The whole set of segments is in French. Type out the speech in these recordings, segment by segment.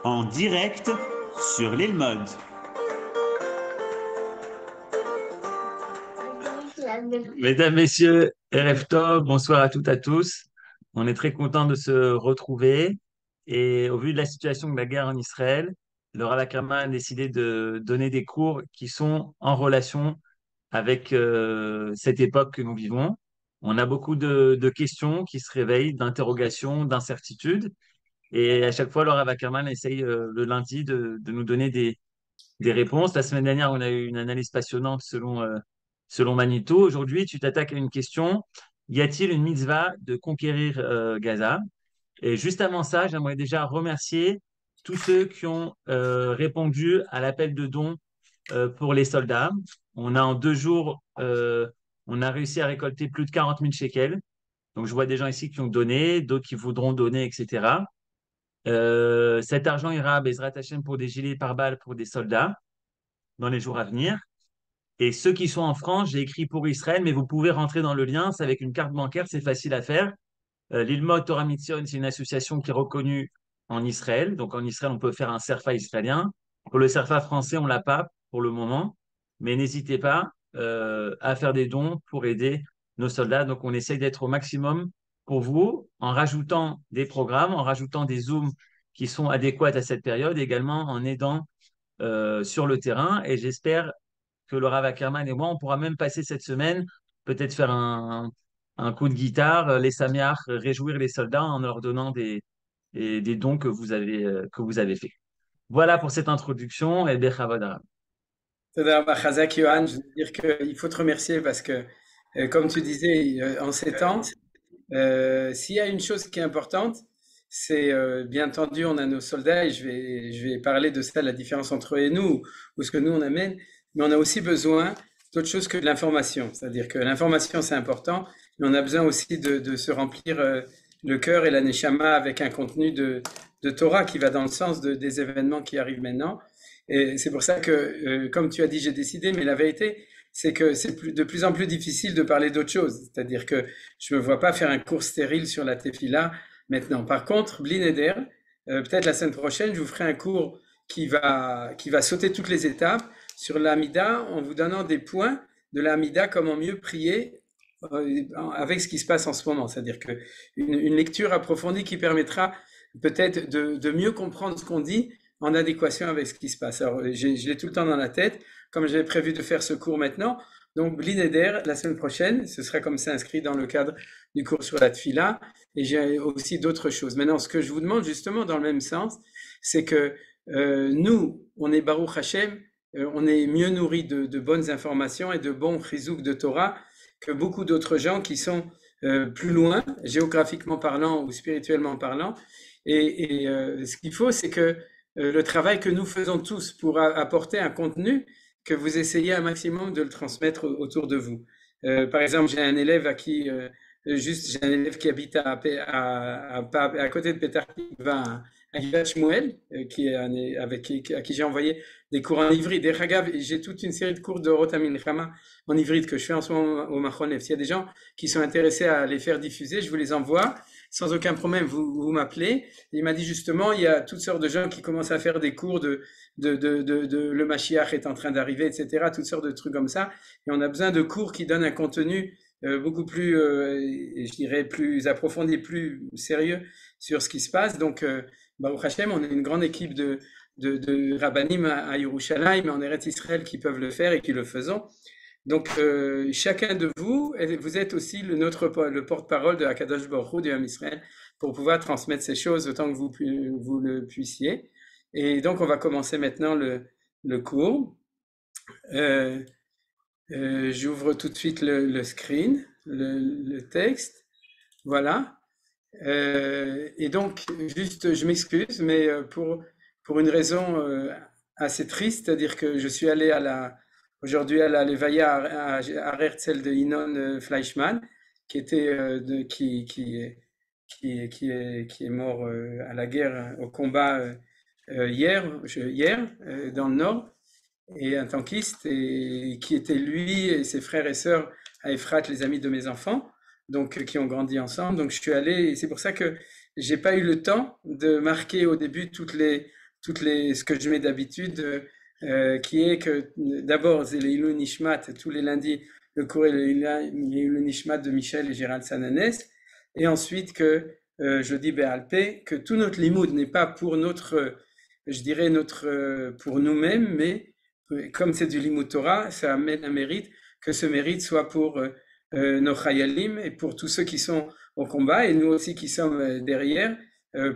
en direct sur l'île Mode. Mesdames, Messieurs, Erev Tov, bonsoir à toutes et à tous. On est très content de se retrouver. Et au vu de la situation de la guerre en Israël, le Rav Akama a décidé de donner des cours qui sont en relation avec cette époque que nous vivons. On a beaucoup de questions qui se réveillent, d'interrogations, d'incertitudes. Et à chaque fois, le Rav Akama essaye le lundi de nous donner des réponses. La semaine dernière, on a eu une analyse passionnante selon Manitou. Aujourd'hui, tu t'attaques à une question. Y a-t-il une mitzvah de conquérir Gaza? Et juste avant ça, j'aimerais déjà remercier tous ceux qui ont répondu à l'appel de dons pour les soldats. On a en 2 jours, on a réussi à récolter plus de 40 000 shekels. Donc, je vois des gens ici qui ont donné, d'autres qui voudront donner, etc. Cet argent ira à Bezrat Hashem pour des gilets pare-balles pour des soldats dans les jours à venir. Et ceux qui sont en France, j'ai écrit pour Israël, mais vous pouvez rentrer dans le lien, c'est avec une carte bancaire, c'est facile à faire. L'Ilmod Torah Mitzion, c'est une association qui est reconnue en Israël. Donc en Israël, on peut faire un CERFA israélien. Pour le CERFA français, on l'a pas pour le moment. Mais n'hésitez pas à faire des dons pour aider nos soldats. Donc on essaye d'être au maximum pour vous en rajoutant des programmes, en rajoutant des Zooms qui sont adéquats à cette période, également en aidant sur le terrain. Et j'espère que le Rav Ackerman et moi, on pourra même passer cette semaine, peut-être faire un coup de guitare, les Samiach, réjouir les soldats en leur donnant des dons que vous avez faits. Voilà pour cette introduction et Bechavod Arav. Toda Rabba Chazak Yohan, je veux dire qu'il faut te remercier parce que, comme tu disais, en ces temps, s'il y a une chose qui est importante, c'est bien entendu, on a nos soldats et je vais parler de ça, la différence entre eux et nous, ou ce que nous on amène, mais on a aussi besoin d'autre chose que de l'information. C'est-à-dire que l'information c'est important, mais on a besoin aussi de se remplir le cœur et la neshama avec un contenu de Torah qui va dans le sens des événements qui arrivent maintenant. Et c'est pour ça que, comme tu as dit, j'ai décidé, mais la vérité, c'est que c'est de plus en plus difficile de parler d'autre chose. C'est-à-dire que je ne me vois pas faire un cours stérile sur la tefila maintenant. Par contre, Blineder, peut-être la semaine prochaine, je vous ferai un cours qui va sauter toutes les étapes sur l'Amida en vous donnant des points de l'Amida, comment mieux prier avec ce qui se passe en ce moment. C'est-à-dire que une lecture approfondie qui permettra peut-être de mieux comprendre ce qu'on dit en adéquation avec ce qui se passe. Alors, je l'ai tout le temps dans la tête, comme j'avais prévu de faire ce cours maintenant. Donc, Blineder, la semaine prochaine, ce sera comme ça inscrit dans le cadre du cours sur la Tfila. Et j'ai aussi d'autres choses. Maintenant, ce que je vous demande justement dans le même sens, c'est que nous, on est Baruch Hashem, on est mieux nourris de bonnes informations et de bons chizouk de Torah que beaucoup d'autres gens qui sont plus loin, géographiquement parlant ou spirituellement parlant. Et ce qu'il faut, c'est que le travail que nous faisons tous pour apporter un contenu, que vous essayez un maximum de le transmettre autour de vous. Par exemple, j'ai un élève j'ai un élève qui habite à côté de Petar Tikva, à Givat Shmuel, à qui j'ai envoyé des cours en hybride. D'ailleurs, regarde, j'ai toute une série de cours de Rotamin Chama en hybride que je fais en ce moment au Machon Nef. S'il y a des gens qui sont intéressés à les faire diffuser, je vous les envoie sans aucun problème. Vous m'appelez. Il m'a dit justement, il y a toutes sortes de gens qui commencent à faire des cours de le Mashiach est en train d'arriver, etc. Toutes sortes de trucs comme ça. Et on a besoin de cours qui donnent un contenu beaucoup plus, je dirais, plus approfondi, plus sérieux sur ce qui se passe. Donc, Baruch Hashem, on est une grande équipe de Rabbanim à Yerushalayim, en Eretz Israël, qui peuvent le faire et qui le faisons. Donc, chacun de vous, vous êtes aussi le porte-parole de Hakadosh Baruch Hu, du Ham Israël, pour pouvoir transmettre ces choses autant que vous le puissiez. Et donc, on va commencer maintenant le cours. J'ouvre tout de suite le screen, le texte. Voilà. Et donc, juste, je m'excuse, mais pour une raison assez triste, c'est-à-dire que je suis allé aujourd'hui à la Levaya à Herzl de Inon Fleischmann, qui était qui est mort à la guerre, au combat hier dans le Nord, et un tankiste, et qui était lui et ses frères et sœurs à Efrat, les amis de mes enfants, donc qui ont grandi ensemble. Donc je suis allé, et c'est pour ça que j'ai pas eu le temps de marquer au début ce que je mets d'habitude, qui est que d'abord, c'est les Ilou Nishmat, tous les lundis, le cours les Ilou Nishmat de Michel et Gérald Sananès, et ensuite que je dis Béalpé, que tout notre limoud n'est pas pour je dirais pour nous-mêmes, mais comme c'est du limoud Torah, ça amène un mérite, que ce mérite soit pour nos chayalim et pour tous ceux qui sont au combat, et nous aussi qui sommes derrière,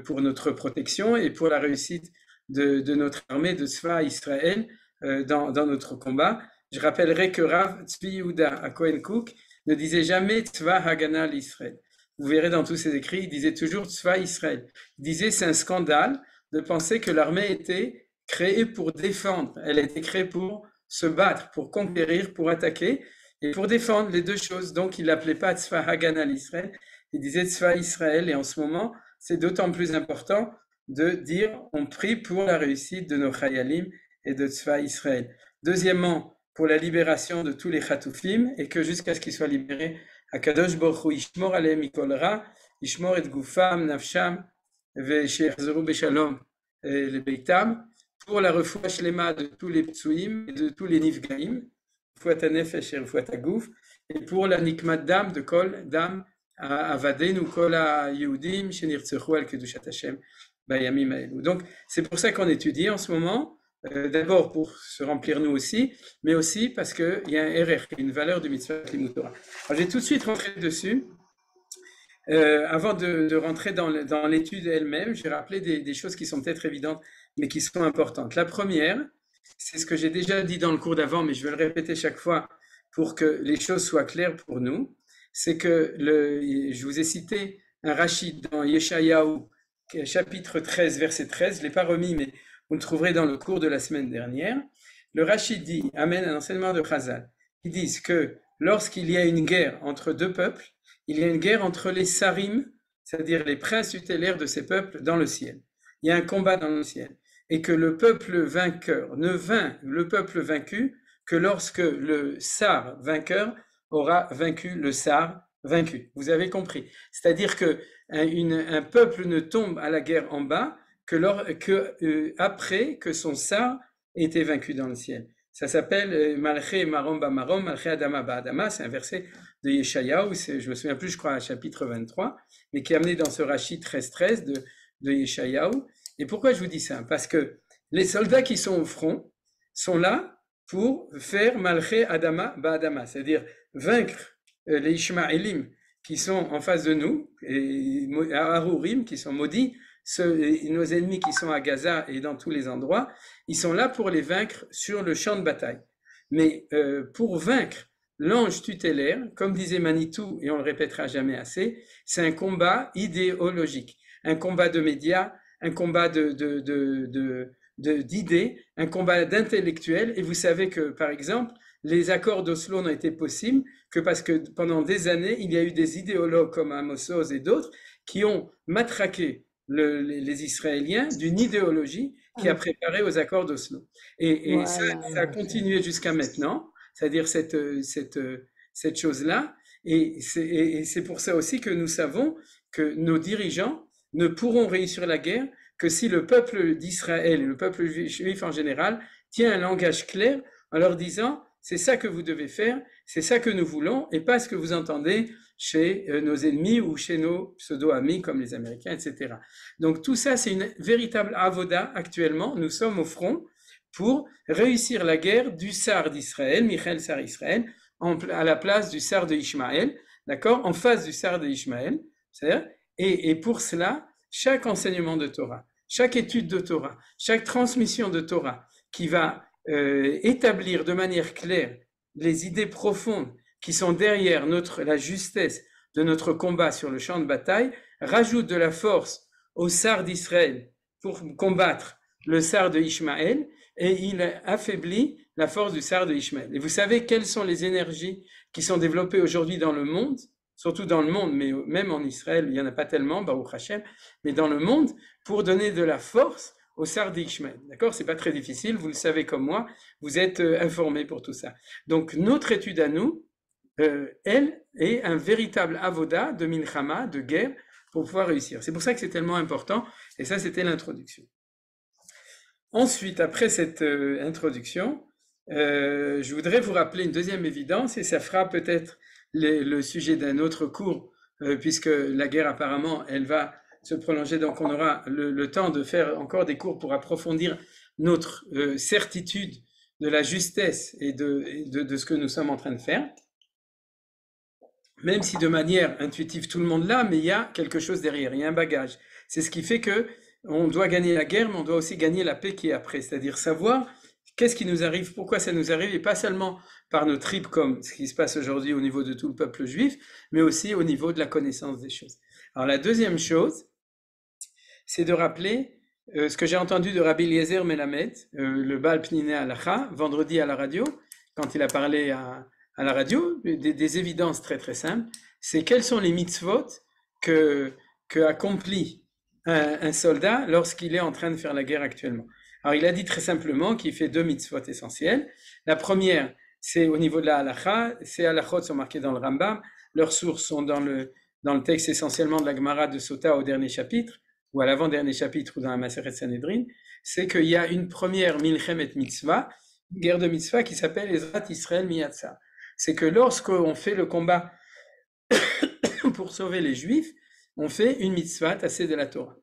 pour notre protection et pour la réussite de notre armée de Tzva Israël dans notre combat. Je rappellerai que Rav Tzvi Yehuda à Cohen Cook ne disait jamais Tzva Hagana l'Israël. Vous verrez dans tous ses écrits, il disait toujours Tzva Israël. Il disait c'est un scandale de penser que l'armée était créée pour défendre. Elle a été créée pour se battre, pour conquérir, pour attaquer et pour défendre les deux choses. Donc il l'appelait pas Tzva Hagana l'Israël, il disait Tzva Israël. Et en ce moment, c'est d'autant plus important de dire on prie pour la réussite de nos chayalim et de Tzva Israël. Deuxièmement, pour la libération de tous les chatoufim et que jusqu'à ce qu'ils soient libérés, Akadosh Baruch Hu yishmor aleim mikol ra, yishmor et gufam, nafsham, ve'sheyachzeru beshalom lebeitam, pour la refoua shlema de tous les ptsuim et de tous les nifgaim, refoua hanefesh et refoua haguf, et pour la nikmat dam de kol dam avadenu kol ha-yehudim shenirtzechu al kedushat Hashem bayamim haelu. Donc c'est pour ça qu'on étudie en ce moment. D'abord pour se remplir nous aussi, mais aussi parce qu'il y a un RR, une valeur du mitzvah limud Torah. Alors j'ai tout de suite rentré dessus. Avant de rentrer dans l'étude elle-même, j'ai rappelé des choses qui sont peut-être évidentes, mais qui sont importantes. La première, c'est ce que j'ai déjà dit dans le cours d'avant, mais je vais le répéter chaque fois pour que les choses soient claires pour nous, c'est que je vous ai cité un Rachid dans Yeshayahu, chapitre 13, verset 13, je ne l'ai pas remis, mais vous le trouverez dans le cours de la semaine dernière. Le Rachid dit, amène un enseignement de Chazal, qui disent que lorsqu'il y a une guerre entre deux peuples, il y a une guerre entre les sarim, c'est-à-dire les princes tutélaires de ces peuples dans le ciel. Il y a un combat dans le ciel. Et que le peuple vainqueur ne vainc le peuple vaincu que lorsque le sar vainqueur aura vaincu le sar vaincu. Vous avez compris. C'est-à-dire que un peuple ne tombe à la guerre en bas après que son sar ait été vaincu dans le ciel. Ça s'appelle Malché Marom Bamarom, Malché Adama Ba'adama, c'est un verset de Yeshayahu, je me souviens plus, je crois, à chapitre 23, mais qui est amené dans ce Rachid 13-13 de Yeshayahu. Et pourquoi je vous dis ça? Parce que les soldats qui sont au front sont là pour faire Malché Adama Ba'adama, c'est-à-dire vaincre les Ishmaélim qui sont en face de nous, et Arurim qui sont maudits, nos ennemis qui sont à Gaza et dans tous les endroits, ils sont là pour les vaincre sur le champ de bataille. Mais pour vaincre l'ange tutélaire, comme disait Manitou, et on le répétera jamais assez, c'est un combat idéologique, un combat de médias, un combat d'idées, un combat d'intellectuels. Et vous savez que, par exemple, les accords d'Oslo n'ont été possibles que parce que pendant des années, il y a eu des idéologues comme Amos Oz et d'autres qui ont matraqué les Israéliens d'une idéologie qui a préparé aux accords d'Oslo. Et voilà, ça a continué jusqu'à maintenant, c'est-à-dire cette chose-là. Et c'est pour ça aussi que nous savons que nos dirigeants ne pourront réussir la guerre que si le peuple d'Israël et le peuple juif en général tient un langage clair en leur disant c'est ça que vous devez faire, c'est ça que nous voulons, et pas ce que vous entendez chez nos ennemis ou chez nos pseudo-amis comme les Américains, etc. Donc tout ça, c'est une véritable avoda actuellement. Nous sommes au front pour réussir la guerre du Sar d'Israël, Michel Sar Israël, à la place du Sar de Ishmaël, d'accord, en face du Sar de Ishmaël. Et pour cela, chaque enseignement de Torah, chaque étude de Torah, chaque transmission de Torah qui va établir de manière claire les idées profondes qui sont derrière la justesse de notre combat sur le champ de bataille, rajoute de la force au Sar d'Israël pour combattre le Sar de Ishmaël, et il affaiblit la force du Sar de Ishmaël. Et vous savez quelles sont les énergies qui sont développées aujourd'hui dans le monde, surtout dans le monde, mais même en Israël, il n'y en a pas tellement, Baruch Hashem, mais dans le monde, pour donner de la force au Sar d'Ishmaël. D'accord? C'est pas très difficile, vous le savez comme moi, vous êtes informés pour tout ça. Donc notre étude à nous, elle est un véritable avoda de milchama, de guerre, pour pouvoir réussir. C'est pour ça que c'est tellement important, et ça c'était l'introduction. Ensuite, après cette introduction, je voudrais vous rappeler une deuxième évidence, et ça fera peut-être le sujet d'un autre cours, puisque la guerre apparemment, elle va se prolonger, donc on aura le temps de faire encore des cours pour approfondir notre certitude de la justesse et de ce que nous sommes en train de faire. Même si de manière intuitive tout le monde l'a, mais il y a quelque chose derrière, il y a un bagage. C'est ce qui fait que on doit gagner la guerre, mais on doit aussi gagner la paix qui est après, c'est-à-dire savoir qu'est-ce qui nous arrive, pourquoi ça nous arrive, et pas seulement par nos tripes comme ce qui se passe aujourd'hui au niveau de tout le peuple juif, mais aussi au niveau de la connaissance des choses. Alors la deuxième chose, c'est de rappeler ce que j'ai entendu de Rabbi Eliezer Melamed, le Baal Pniné Halacha, vendredi à la radio, quand il a parlé à la radio, des évidences très très simples, c'est quels sont les mitzvot que accomplit un soldat lorsqu'il est en train de faire la guerre actuellement. Alors il a dit très simplement qu'il fait 2 mitzvot essentielles. La première, c'est au niveau de la halacha, ces halachot sont marqués dans le Rambam, leurs sources sont dans le texte essentiellement de la Gemara de Sota au dernier chapitre, ou à l'avant-dernier chapitre ou dans la Maseret Sanhedrin, c'est qu'il y a une première milchemet mitzvah, une guerre de mitzvah qui s'appelle Ezrat Israël Miyatsa. C'est que lorsqu'on fait le combat pour sauver les Juifs, on fait une mitzvah tassée de la Torah.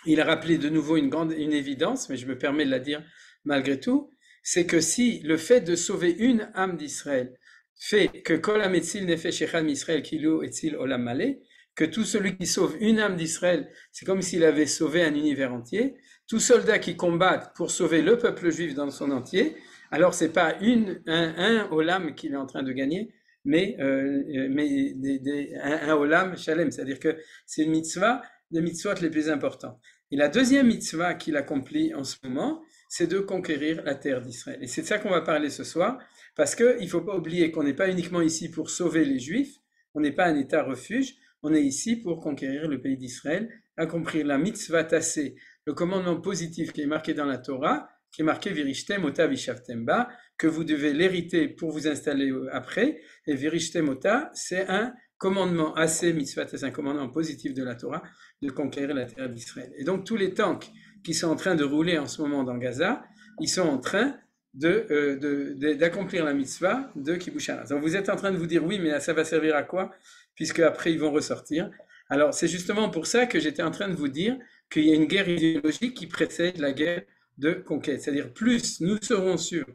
Il a rappelé de nouveau une évidence, mais je me permets de la dire malgré tout, c'est que si le fait de sauver une âme d'Israël fait que Kol HaMetzil Nefesh Echad Misraël Kilu Etzil Olam Maleh, que tout celui qui sauve une âme d'Israël, c'est comme s'il avait sauvé un univers entier. Tout soldat qui combat pour sauver le peuple juif dans son entier, alors c'est pas un olam qu'il est en train de gagner, mais un olam shalem, c'est-à-dire que c'est une mitzvah des mitzvot les plus importantes. Et la deuxième mitzvah qu'il accomplit en ce moment, c'est de conquérir la terre d'Israël. Et c'est de ça qu'on va parler ce soir, parce qu'il ne faut pas oublier qu'on n'est pas uniquement ici pour sauver les Juifs, on n'est pas un État refuge, on est ici pour conquérir le pays d'Israël, accomplir la mitzvah tassée, le commandement positif qui est marqué dans la Torah, qui est marqué Virishtem Ota Vishavtem Ba, que vous devez l'hériter pour vous installer après, et Virishtem Ota, c'est un commandement assez mitzvah, c'est un commandement positif de la Torah, de conquérir la terre d'Israël. Et donc tous les tanks qui sont en train de rouler en ce moment dans Gaza, ils sont en train d'accomplir la mitzvah de Kibush Haras. Donc vous êtes en train de vous dire, oui, mais ça va servir à quoi, puisque après ils vont ressortir. Alors c'est justement pour ça que j'étais en train de vous dire qu'il y a une guerre idéologique qui précède la guerre de conquête. C'est-à-dire plus nous serons sûrs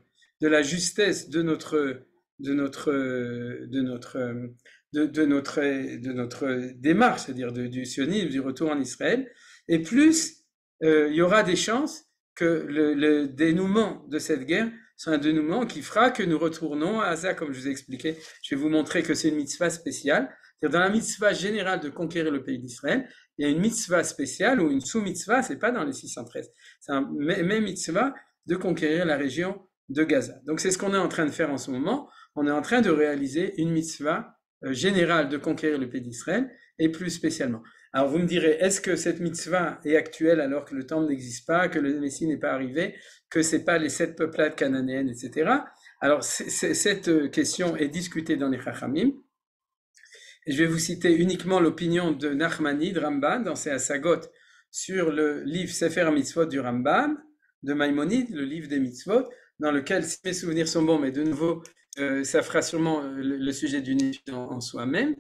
de la justesse de notre démarche, c'est-à-dire du sionisme, du retour en Israël, et plus il y aura des chances que le dénouement de cette guerre soit un dénouement qui fera que nous retournons à Gaza, comme je vous ai expliqué. Je vais vous montrer que c'est une mitzvah spéciale. C'est-à-dire dans la mitzvah générale de conquérir le pays d'Israël, il y a une mitzvah spéciale ou une sous-mitzvah, c'est pas dans les 613. C'est un même mitzvah de conquérir la région de Gaza. Donc c'est ce qu'on est en train de faire en ce moment. On est en train de réaliser une mitzvah générale de conquérir le pays d'Israël, et plus spécialement. Alors vous me direz, est-ce que cette mitzvah est actuelle alors que le temple n'existe pas, que le Messie n'est pas arrivé, que c'est pas les 7 peuplades cananéennes, etc. Alors cette question est discutée dans les Chachamim. Et je vais vous citer uniquement l'opinion de Nachmani, de Ramban, dans ses Hasagot, sur le livre Sefer Mitzvot du Rambam, de Maïmonide, le livre des Mitzvot, dans lequel, si mes souvenirs sont bons, mais de nouveau, ça fera sûrement le sujet d'une étude en soi-même,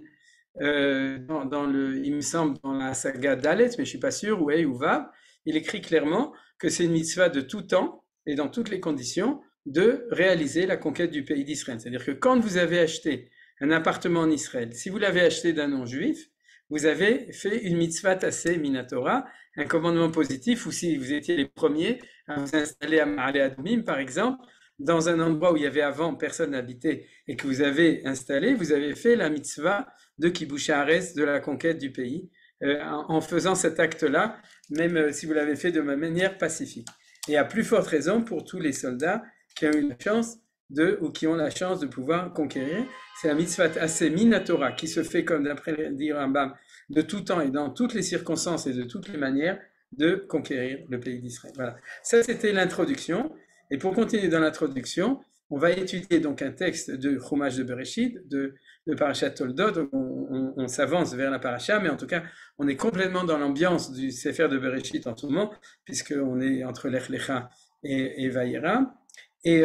il me semble, dans la saga Dalet, mais je suis pas sûr, ou Vav, il écrit clairement que c'est une mitzvah de tout temps, et dans toutes les conditions, de réaliser la conquête du pays d'Israël. C'est-à-dire que quand vous avez acheté un appartement en Israël, si vous l'avez acheté d'un non-juif, vous avez fait une mitzvah tassée minatora, un commandement positif, ou si vous étiez les premiers à vous installer à Ma'ale Adumim, par exemple, dans un endroit où il y avait avant personne n'habitait et que vous avez installé, vous avez fait la mitzvah de Kibush Haretz, de la conquête du pays, en faisant cet acte-là, même si vous l'avez fait de manière pacifique. Et à plus forte raison pour tous les soldats qui ont eu la chance ou qui ont la chance de pouvoir conquérir. C'est la mitzvah assez minatora qui se fait, comme d'après le Rambam, de tout temps et dans toutes les circonstances et de toutes les manières de conquérir le pays d'Israël. Voilà. Ça, c'était l'introduction. Et pour continuer dans l'introduction, on va étudier donc un texte de Chumash de Bereshit, de Parashat Toldot. On s'avance vers la paracha, mais en tout cas, on est complètement dans l'ambiance du Sefer de Bereshit en ce moment, puisqu'on est entre Lech Lecha et Vayera. Et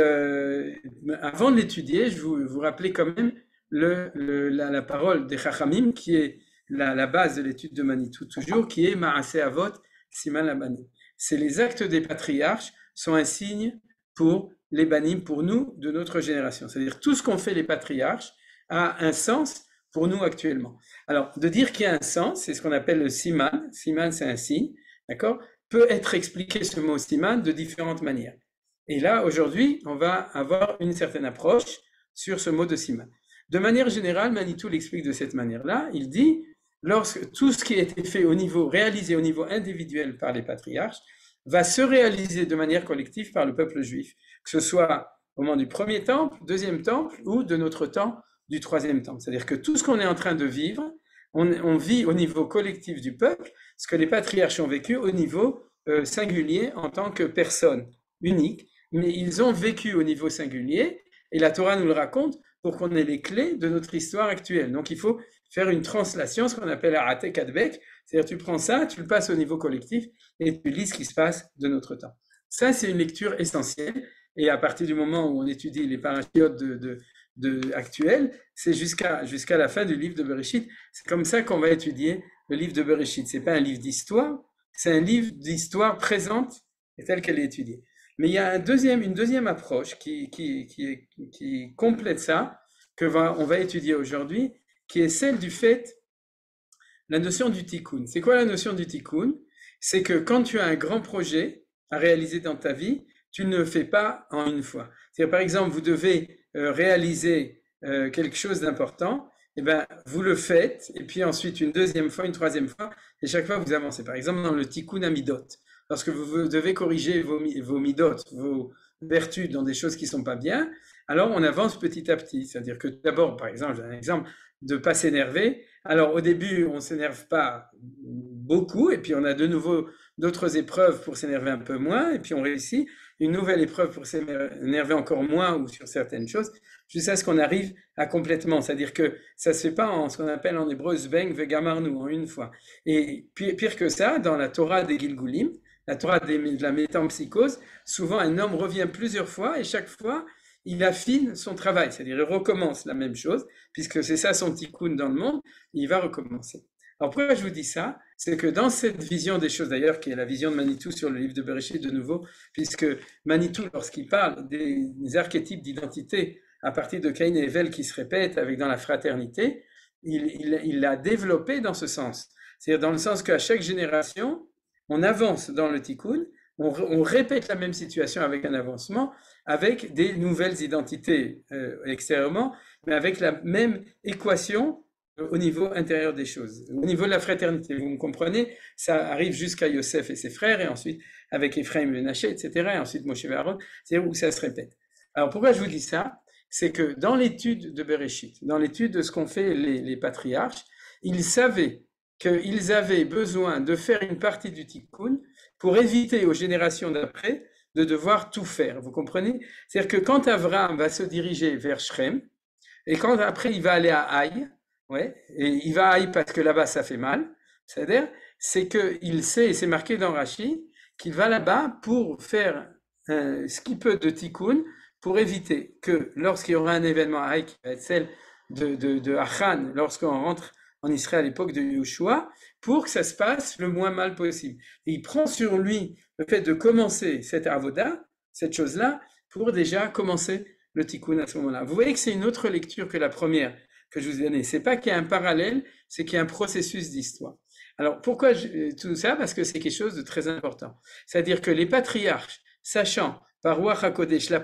avant de l'étudier, je vous rappeler quand même la parole des Chachamim, qui est la base de l'étude de Manitou toujours, qui est Maaseh Avot Siman Labanim. C'est les actes des patriarches sont un signe pour les banim, pour nous, de notre génération. C'est-à-dire tout ce qu'ont fait les patriarches a un sens pour nous actuellement. Alors, de dire qu'il y a un sens, c'est ce qu'on appelle le siman. Siman, c'est un signe, d'accord? Peut être expliqué ce mot siman de différentes manières. Et là, aujourd'hui, on va avoir une certaine approche sur ce mot de siman. De manière générale, Manitou l'explique de cette manière-là. Il dit, lorsque tout ce qui a été fait réalisé au niveau individuel par les patriarches, va se réaliser de manière collective par le peuple juif, que ce soit au moment du premier temple, deuxième temple, ou de notre temps du troisième temple. C'est-à-dire que tout ce qu'on est en train de vivre, on vit au niveau collectif du peuple, ce que les patriarches ont vécu au niveau singulier en tant que personne unique, mais ils ont vécu au niveau singulier, et la Torah nous le raconte pour qu'on ait les clés de notre histoire actuelle. Donc il faut faire une translation, ce qu'on appelle Aratek Adbek, c'est-à-dire tu prends ça, tu le passes au niveau collectif, et tu lis ce qui se passe de notre temps. Ça, c'est une lecture essentielle, et à partir du moment où on étudie les parachiotes actuels, c'est jusqu'à la fin du livre de Bereshit. C'est comme ça qu'on va étudier le livre de Bereshit. C'est pas un livre d'histoire, c'est un livre d'histoire présente et telle qu'elle est étudiée. Mais il y a une deuxième approche qui complète ça, on va étudier aujourd'hui, qui est celle du fait, la notion du tikkun. C'est quoi la notion du tikkun? C'est que quand tu as un grand projet à réaliser dans ta vie, tu ne le fais pas en une fois. C'est-à-dire, par exemple, vous devez réaliser quelque chose d'important, et ben, vous le faites, et puis ensuite une deuxième fois, une troisième fois, et chaque fois vous avancez. Par exemple, dans le tikkun amidot, lorsque vous devez corriger vos midot, vos vertus dans des choses qui ne sont pas bien, alors on avance petit à petit. C'est-à-dire que d'abord, par exemple, j'ai un exemple de ne pas s'énerver. Alors au début, on ne s'énerve pas beaucoup, et puis on a de nouveau d'autres épreuves pour s'énerver un peu moins, et puis on réussit une nouvelle épreuve pour s'énerver encore moins ou sur certaines choses, jusqu'à ce qu'on arrive à complètement. C'est-à-dire que ça ne se fait pas en ce qu'on appelle en hébreu zbeng vegamarnu, en une fois. Et pire que ça, dans la Torah des Gilgulim, la Torah de la métempsychose, souvent un homme revient plusieurs fois et chaque fois, il affine son travail, c'est-à-dire il recommence la même chose, puisque c'est ça son tikkun dans le monde, il va recommencer. Alors pourquoi je vous dis ça? C'est que dans cette vision des choses d'ailleurs, qui est la vision de Manitou sur le livre de Bereshit de nouveau, puisque Manitou, lorsqu'il parle des archétypes d'identité à partir de Caïn et Hevel qui se répètent avec dans la fraternité, il l'a développé dans ce sens. C'est-à-dire dans le sens qu'à chaque génération, on avance dans le tikkun, on répète la même situation avec un avancement, avec des nouvelles identités extérieurement, mais avec la même équation au niveau intérieur des choses. Au niveau de la fraternité, vous me comprenez, ça arrive jusqu'à Yosef et ses frères, et ensuite avec Ephraim et Menaché, etc., et ensuite Moshe et Aaron, c'est où ça se répète. Alors pourquoi je vous dis ça? C'est que dans l'étude de Bereshit, dans l'étude de ce qu'ont fait les patriarches, ils savaient qu'ils avaient besoin de faire une partie du tikkun pour éviter aux générations d'après de devoir tout faire. Vous comprenez? C'est-à-dire que quand Abraham va se diriger vers Shrem, et quand après il va aller à Haï, ouais, et il va à Haï parce que là-bas ça fait mal, c'est-à-dire, c'est qu'il sait, et c'est marqué dans Rashi, qu'il va là-bas pour faire ce qu'il peut de tikkun, pour éviter que lorsqu'il y aura un événement à Haï, qui va être celle de Achan, lorsqu'on rentre en Israël à l'époque de Yoshua, pour que ça se passe le moins mal possible. Et il prend sur lui le fait de commencer cette avoda, cette chose-là, pour déjà commencer le tikkun à ce moment-là. Vous voyez que c'est une autre lecture que la première que je vous ai donnée. C'est pas qu'il y a un parallèle, c'est qu'il y a un processus d'histoire. Alors pourquoi tout ça? Parce que c'est quelque chose de très important. C'est-à-dire que les patriarches, sachant par Ruach HaKodesh la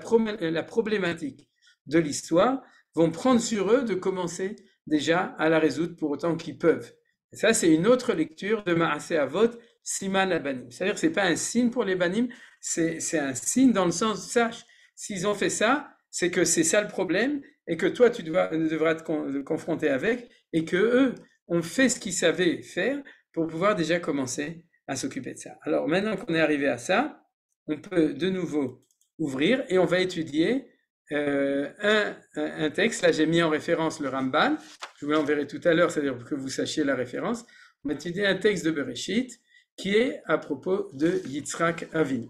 problématique de l'histoire, vont prendre sur eux de commencer déjà à la résoudre pour autant qu'ils peuvent. Et ça, c'est une autre lecture de Maaseh Avot Siman Labanim. C'est-à-dire que c'est pas un signe pour les banim, c'est un signe dans le sens, sache, s'ils ont fait ça, c'est que c'est ça le problème, et que toi, tu devras te confronter avec, et que eux ont fait ce qu'ils savaient faire pour pouvoir déjà commencer à s'occuper de ça. Alors maintenant qu'on est arrivé à ça, on peut de nouveau ouvrir, et on va étudier un texte, là j'ai mis en référence le Ramban, je vous l'enverrai tout à l'heure, c'est-à-dire que vous sachiez la référence. On va étudier un texte de Bereshit qui est à propos de Yitzhak Avinu.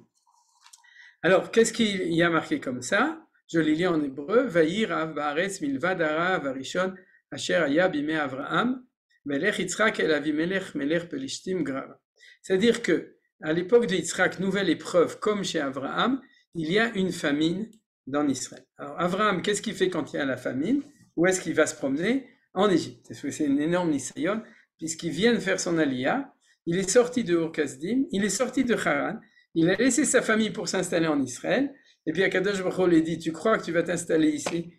Alors, qu'est-ce qu'il y a marqué comme ça? Je l'ai lu en hébreu. Vayir av baaretz milvad harav harishon asher haya bimei Avraham melech Yitzhak el Avimelech melech pelishtim grava. C'est-à-dire que à l'époque de Yitzhak, nouvelle épreuve, comme chez Abraham, il y a une famine dans Israël. Alors, Abraham, qu'est-ce qu'il fait quand il y a la famine? Où est-ce qu'il va se promener? En Égypte. C'est une énorme nisayon, puisqu'il vient de faire son aliyah. Il est sorti de Ur-Kasdim, il est sorti de Haran, il a laissé sa famille pour s'installer en Israël, et puis Akadosh Baruch Hu lui dit, tu crois que tu vas t'installer ici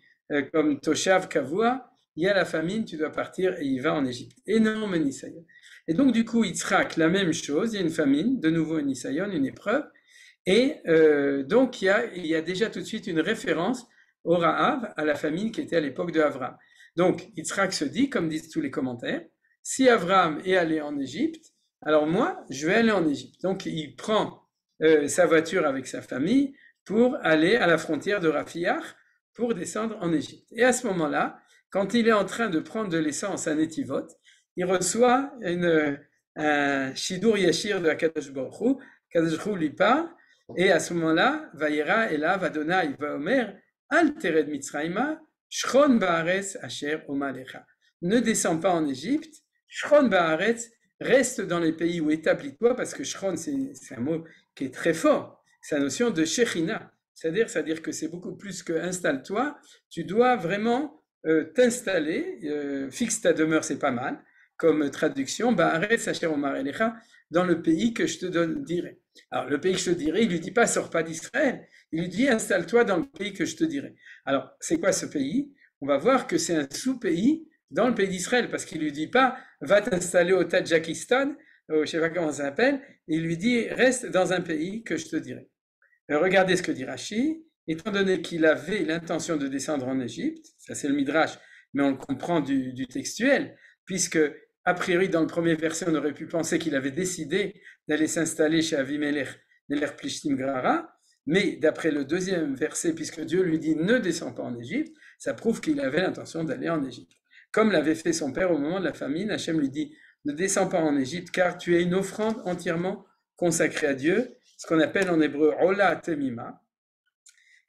comme Toshav Kavua, il y a la famine, tu dois partir, et il va en Égypte. Énorme nisayon. Et donc du coup, Yitzhak, la même chose, il y a une famine, de nouveau une nisayon, une épreuve, et donc il y a déjà tout de suite une référence au Rahav, à la famine qui était à l'époque de Avraham. Donc Yitzhak se dit, comme disent tous les commentaires, si Avraham est allé en Égypte, alors moi, je vais aller en Égypte. Donc il prend sa voiture avec sa famille pour aller à la frontière de Rafiach pour descendre en Égypte. Et à ce moment-là, quand il est en train de prendre de l'essence à Netivot, il reçoit un shidur yashir de Akadosh Baruch Hu. Akadosh Baruch Hu lui parle, et à ce moment-là, Vayera elav Adonai vaomer al tered Mitzrayma shchon baaretz asher omalecha. Ne descends pas en Égypte, shchon baaretz, reste dans les pays où établis-toi, parce que shchon c'est un mot qui est très fort, c'est la notion de shechina, c'est-à-dire que c'est beaucoup plus que installe-toi, tu dois vraiment t'installer, fixe ta demeure, c'est pas mal, comme traduction, baaretz asher omalecha, dans le pays que je te dirai. Alors, le pays que je te dirai, il lui dit pas, sors pas d'Israël. Il lui dit, installe-toi dans le pays que je te dirai. Alors, c'est quoi ce pays? On va voir que c'est un sous-pays dans le pays d'Israël, parce qu'il lui dit pas, va t'installer au Tadjikistan, je sais pas comment ça s'appelle. Il lui dit, reste dans un pays que je te dirai. Regardez ce que dit Rashi. Étant donné qu'il avait l'intention de descendre en Égypte, ça c'est le Midrash, mais on le comprend du textuel, puisque a priori, dans le premier verset, on aurait pu penser qu'il avait décidé d'aller s'installer chez Avimelech, Melech Plishtim Grara, mais d'après le deuxième verset, puisque Dieu lui dit ne descends pas en Égypte, ça prouve qu'il avait l'intention d'aller en Égypte. Comme l'avait fait son père au moment de la famine, Hachem lui dit ne descends pas en Égypte, car tu es une offrande entièrement consacrée à Dieu, ce qu'on appelle en hébreu Ola Temima,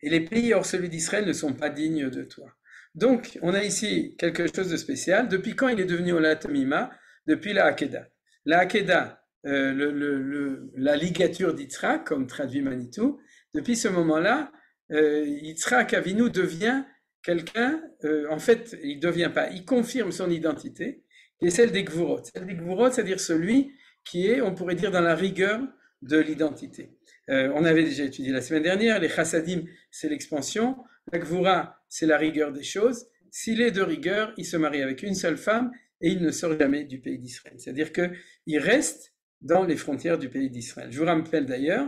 et les pays hors celui d'Israël ne sont pas dignes de toi. Donc, on a ici quelque chose de spécial. Depuis quand il est devenu Ola Temima? Depuis la Hakeda. La Hakeda, la ligature d'Yitzhak, comme traduit Manitou, depuis ce moment-là, Yitzhak Avinu devient quelqu'un, en fait, il ne devient pas, il confirme son identité, qui est celle des Gvurot. Celle des Gvurot, c'est-à-dire celui qui est, on pourrait dire, dans la rigueur de l'identité. On avait déjà étudié la semaine dernière, les chassadim, c'est l'expansion, la Gvura, c'est la rigueur des choses. S'il est de rigueur, il se marie avec une seule femme et il ne sort jamais du pays d'Israël. C'est-à-dire qu'il reste dans les frontières du pays d'Israël. Je vous rappelle d'ailleurs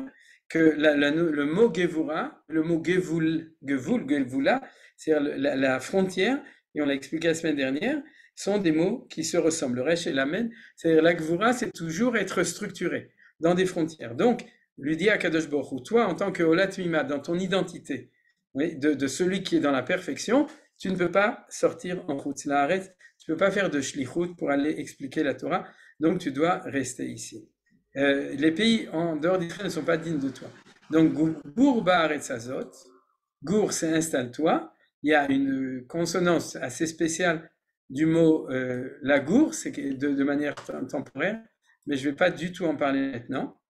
que le mot Gevura, le mot Gevula, c'est-à-dire la frontière, et on l'a expliqué la semaine dernière, sont des mots qui se ressemblent. Le Resh et l'Amen, c'est-à-dire la Gevura, c'est toujours être structuré dans des frontières. Donc, lui dit à Kadosh Baruch Hu, toi, en tant que Olat Mima, dans ton identité, oui, de celui qui est dans la perfection, tu ne peux pas sortir en route. Tu ne peux pas faire de shlichut pour aller expliquer la Torah, donc tu dois rester ici. Les pays en dehors d'Israël ne sont pas dignes de toi. Donc, Gour Ba'aretz Hazot, Gour, c'est installe-toi. Il y a une consonance assez spéciale du mot la Gour, c'est de manière temporaire, mais je ne vais pas du tout en parler maintenant.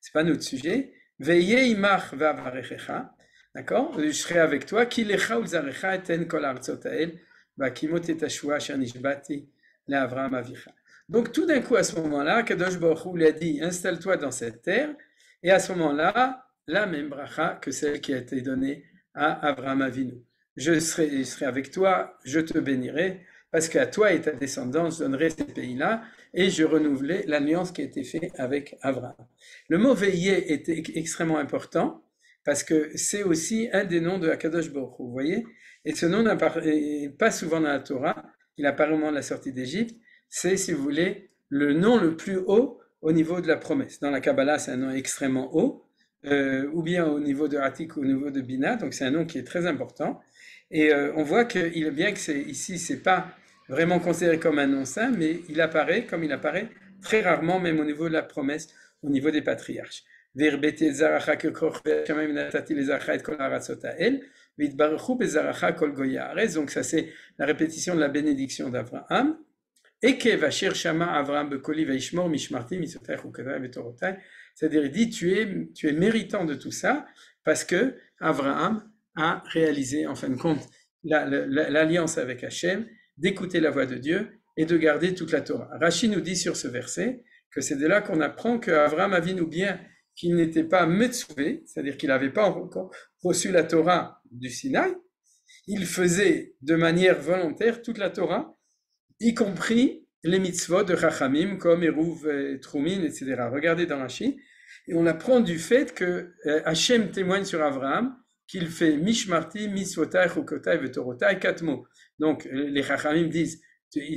C'est pas notre sujet. Veye imach va'avarechecha. D'accord? Je serai avec toi. Ki lecha ulzarecha eten kol artzot hael va'kimot et hashua asher nishbati le'Avraham avicha. Donc tout d'un coup à ce moment-là, Kadosh Baruch Hu lui a dit installe-toi dans cette terre, et à ce moment-là, la même bracha que celle qui a été donnée à Avraham Avinu. Je serai avec toi, je te bénirai, parce qu'à toi et ta descendance, je donnerai ces pays-là, et je renouvelai l'alliance qui a été faite avec Avraham. Le mot veiller est extrêmement important, parce que c'est aussi un des noms de Akadosh Baruch Hu, vous voyez? Et ce nom n'apparaît pas souvent dans la Torah, il apparaît au moment de la sortie d'Égypte, c'est, si vous voulez, le nom le plus haut au niveau de la promesse. Dans la Kabbalah, c'est un nom extrêmement haut, ou bien au niveau de Atik ou au niveau de Bina, donc c'est un nom qui est très important. Et on voit que bien que ici, c'est pas vraiment considéré comme un nom saint, mais il apparaît comme il apparaît très rarement, même au niveau de la promesse, au niveau des patriarches. Donc ça c'est la répétition de la bénédiction d'Abraham. C'est-à-dire, il dit, tu es méritant de tout ça, parce que Abraham a réalisé, en fin de compte, l'alliance avec Hachem, d'écouter la voix de Dieu et de garder toute la Torah. Rashi nous dit sur ce verset que c'est de là qu'on apprend qu'Abraham Avinu, bien qu'il n'était pas Metsuvé, c'est-à-dire qu'il n'avait pas encore reçu la Torah du Sinaï, il faisait de manière volontaire toute la Torah, y compris les mitzvot de Chachamim comme Eruv, Trumin, etc. Regardez dans Rashi, et on apprend du fait que Hachem témoigne sur Abraham qu'il fait Mishmarti, Mitzvotai, Chukotai, Vetorotai, 4 mots. Donc les Chachamim disent,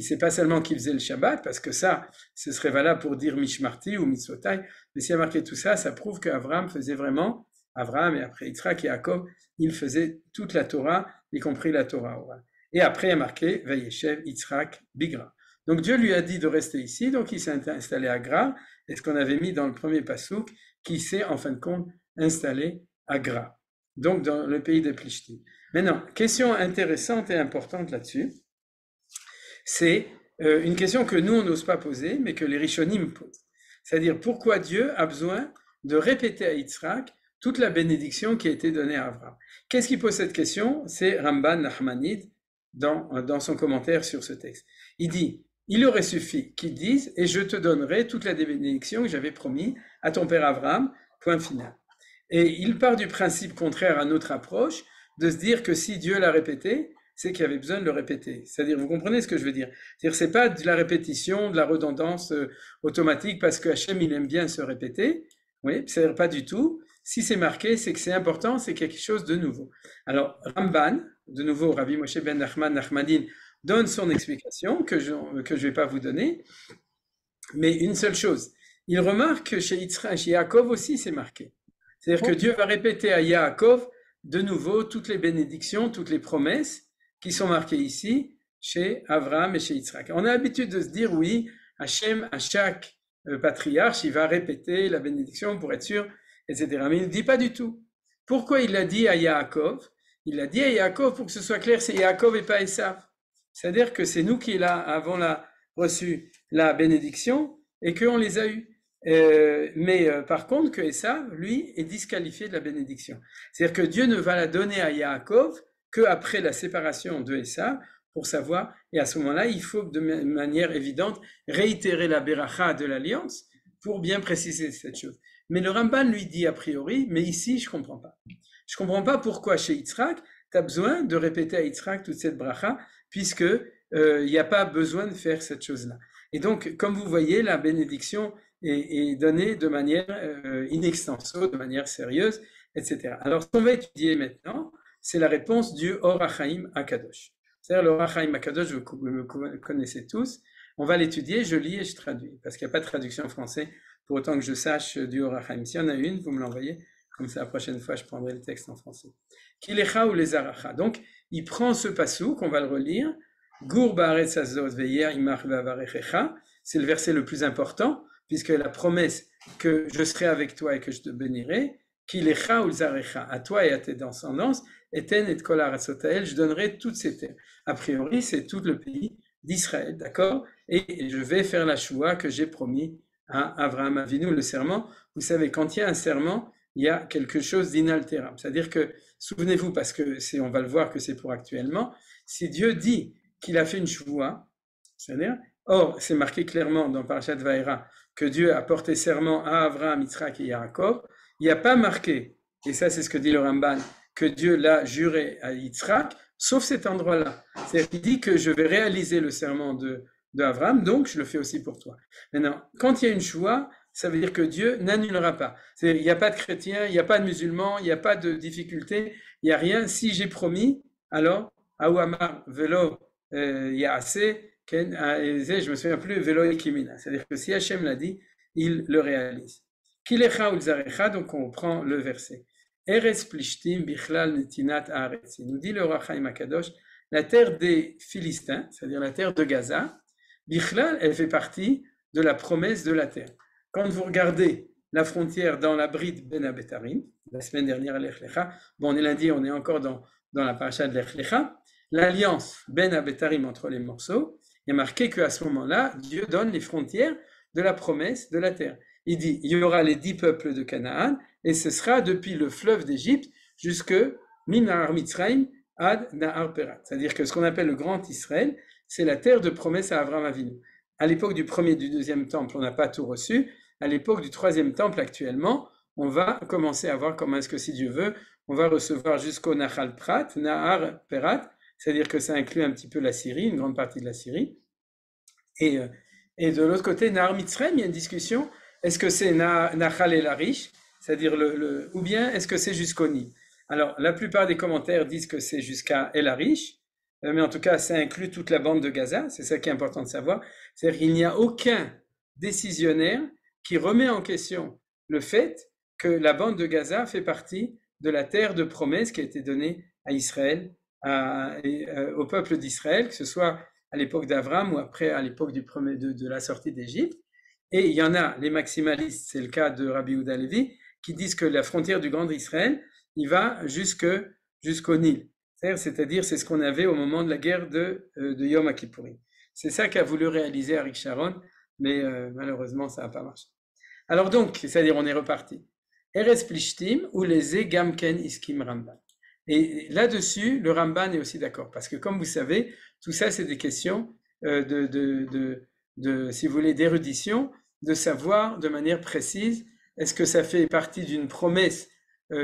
c'est pas seulement qu'il faisait le Shabbat, parce que ça, ce serait valable pour dire Mishmarti ou Mitzvotai, mais s'il y a marqué tout ça, ça prouve qu'Abraham faisait vraiment, Abraham et après Yitzhak et Yaakov, il faisait toute la Torah, y compris la Torah orale. Et après, il y a marqué Vayeshev Yitzhak Bigra. Donc Dieu lui a dit de rester ici, donc il s'est installé à Gra, et ce qu'on avait mis dans le premier pasouk, qui s'est en fin de compte installé à Gra, donc dans le pays de Plishtim. Maintenant, question intéressante et importante là-dessus, c'est une question que nous on n'ose pas poser, mais que les Rishonim posent. C'est-à-dire pourquoi Dieu a besoin de répéter à Yitzhak toute la bénédiction qui a été donnée à Abraham. Qu'est-ce qui pose cette question? C'est Ramban Nachmanide dans son commentaire sur ce texte. Il dit, il aurait suffi qu'il dise, et je te donnerai toute la bénédiction que j'avais promis à ton père Abraham, point final. Et il part du principe contraire à notre approche, de se dire que si Dieu l'a répété, c'est qu'il y avait besoin de le répéter. C'est-à-dire, vous comprenez ce que je veux dire? C'est-à-dire, c'est pas de la répétition, de la redondance automatique, parce que Hachem, il aime bien se répéter. Oui, c'est pas du tout. Si c'est marqué, c'est que c'est important, c'est quelque chose de nouveau. Alors, Ramban, de nouveau, Rabbi Moshe ben Nachmadin, donne son explication, que je vais pas vous donner, mais une seule chose. Il remarque que chez Yaakov aussi, c'est marqué. C'est-à-dire que Dieu va répéter à Yaakov, de nouveau, toutes les bénédictions, toutes les promesses qui sont marquées ici, chez Abraham et chez Yitzhak. On a l'habitude de se dire, oui, Hachem, à chaque patriarche, il va répéter la bénédiction pour être sûr, etc. Mais il ne dit pas du tout. Pourquoi il l'a dit à Yaakov? Il l'a dit à Yaakov pour que ce soit clair, c'est Yaakov et pas Esav. C'est-à-dire que c'est nous qui avons reçu la bénédiction et qu'on les a eus. Mais par contre, que Esav, lui, est disqualifié de la bénédiction. C'est-à-dire que Dieu ne va la donner à Yaakov qu'après la séparation de Esav, pour savoir, et à ce moment-là, il faut de manière évidente réitérer la beracha de l'alliance pour bien préciser cette chose. Mais le Ramban lui dit a priori, mais ici, je comprends pas. Je comprends pas pourquoi chez Yitzhak, tu as besoin de répéter à Yitzhak toute cette bracha, puisque il n'y a pas besoin de faire cette chose-là. Et donc, comme vous voyez, la bénédiction est donnée de manière in extenso, de manière sérieuse, etc. Alors, ce qu'on va étudier maintenant, c'est la réponse du Or HaChaim Akadosh. C'est-à-dire le Or HaChaim Akadosh, vous connaissez tous. On va l'étudier, je lis et je traduis, parce qu'il n'y a pas de traduction en français, pour autant que je sache du Or HaChaim. S'il y en a une, vous me l'envoyez, comme ça la prochaine fois je prendrai le texte en français. Kilecha ou les aracha. Donc, il prend ce passou, qu'on va le relire, Gur ba'aretz hazot ve'yer imach ve'avarechecha, c'est le verset le plus important, puisque la promesse que je serai avec toi et que je te bénirai, Kilecha ou zarecha, à toi et à tes descendances, eten et kol aratzotael, je donnerai toutes ces terres. A priori, c'est tout le pays d'Israël, d'accord? Et je vais faire la choua que j'ai promis à Abraham Avinu, le serment. Vous savez, quand il y a un serment, il y a quelque chose d'inaltérable. C'est-à-dire que, souvenez-vous, parce que on va le voir que c'est pour actuellement, si Dieu dit qu'il a fait une choua, c'est-à-dire, or, c'est marqué clairement dans Parashat Vaïra que Dieu a porté serment à Abraham, Yitzhak et Yaakov, il n'y a pas marqué, et ça c'est ce que dit le Ramban, que Dieu l'a juré à Yitzhak, sauf cet endroit-là. C'est-à-dire qu'il dit que je vais réaliser le serment d'Abraham, donc je le fais aussi pour toi. Maintenant, quand il y a une choua, ça veut dire que Dieu n'annulera pas. C'est-à-dire, il n'y a pas de chrétiens, il n'y a pas de musulmans, il n'y a pas de difficulté, il n'y a rien. Si j'ai promis, alors, Aouamar velo yaase, je ne me souviens plus, velo ekimina. C'est-à-dire que si Hachem l'a dit, il le réalise. Kilecha ulzarecha, donc on prend le verset. Eres plishtim bichlal netinat haaretz. Il nous dit le Ohr HaChaim HaKadosh, la terre des Philistins, c'est-à-dire la terre de Gaza, bichlal, elle fait partie de la promesse de la terre. Quand vous regardez la frontière dans la bride Ben Abetarim, la semaine dernière à l'Ech Lecha, bon on est lundi, on est encore dans la paracha de l'Ech Lecha, l'alliance Ben Abetarim entre les morceaux, il est marqué qu'à ce moment-là, Dieu donne les frontières de la promesse de la terre. Il dit, il y aura les 10 peuples de Canaan, et ce sera depuis le fleuve d'Égypte jusque Min Nahar Mitzrayim ad Nahar Perat. C'est-à-dire que ce qu'on appelle le Grand Israël, c'est la terre de promesse à Abraham Avinu. À l'époque du premier et du deuxième temple, on n'a pas tout reçu. À l'époque du troisième temple, actuellement, on va commencer à voir comment est-ce que, si Dieu veut, on va recevoir jusqu'au Nahal Prat, Nahar Perat, c'est-à-dire que ça inclut un petit peu la Syrie, une grande partie de la Syrie. Et de l'autre côté, Nahar Mitzrayim, il y a une discussion. Est-ce que c'est Nahal El Arish, c'est-à-dire ou bien est-ce que c'est jusqu'au Nil? Alors, la plupart des commentaires disent que c'est jusqu'à El Arish, mais en tout cas, ça inclut toute la bande de Gaza, c'est ça qui est important de savoir. C'est-à-dire qu'il n'y a aucun décisionnaire qui remet en question le fait que la bande de Gaza fait partie de la terre de promesse qui a été donnée à Israël, au peuple d'Israël, que ce soit à l'époque d'Abraham ou après à l'époque de la sortie d'Égypte. Et il y en a, les maximalistes, c'est le cas de Rabbi Yehuda Levi, qui disent que la frontière du Grand Israël, il va jusqu'au Nil. C'est-à-dire, c'est ce qu'on avait au moment de la guerre de Yom Kippourim. C'est ça qu'a voulu réaliser Arik Sharon, mais malheureusement, ça n'a pas marché. Alors donc, c'est-à-dire, on est reparti. Eres Plishtim ou les Gamken Iskim Ramban. Et là-dessus, le Ramban est aussi d'accord, parce que comme vous savez, tout ça, c'est des questions si vous voulez, d'érudition, de savoir de manière précise, est-ce que ça fait partie d'une promesse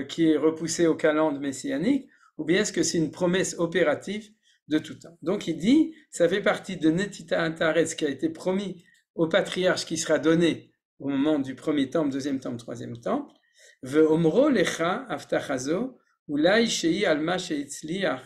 qui est repoussée au calende messianique, ou bien est-ce que c'est une promesse opérative de tout temps. Donc il dit, ça fait partie de Netita Antares qui a été promis au patriarche qui sera donné au moment du premier temple, deuxième temple, troisième temple. Ve'omro lecha avtachazo ulai shei alma she'itzliach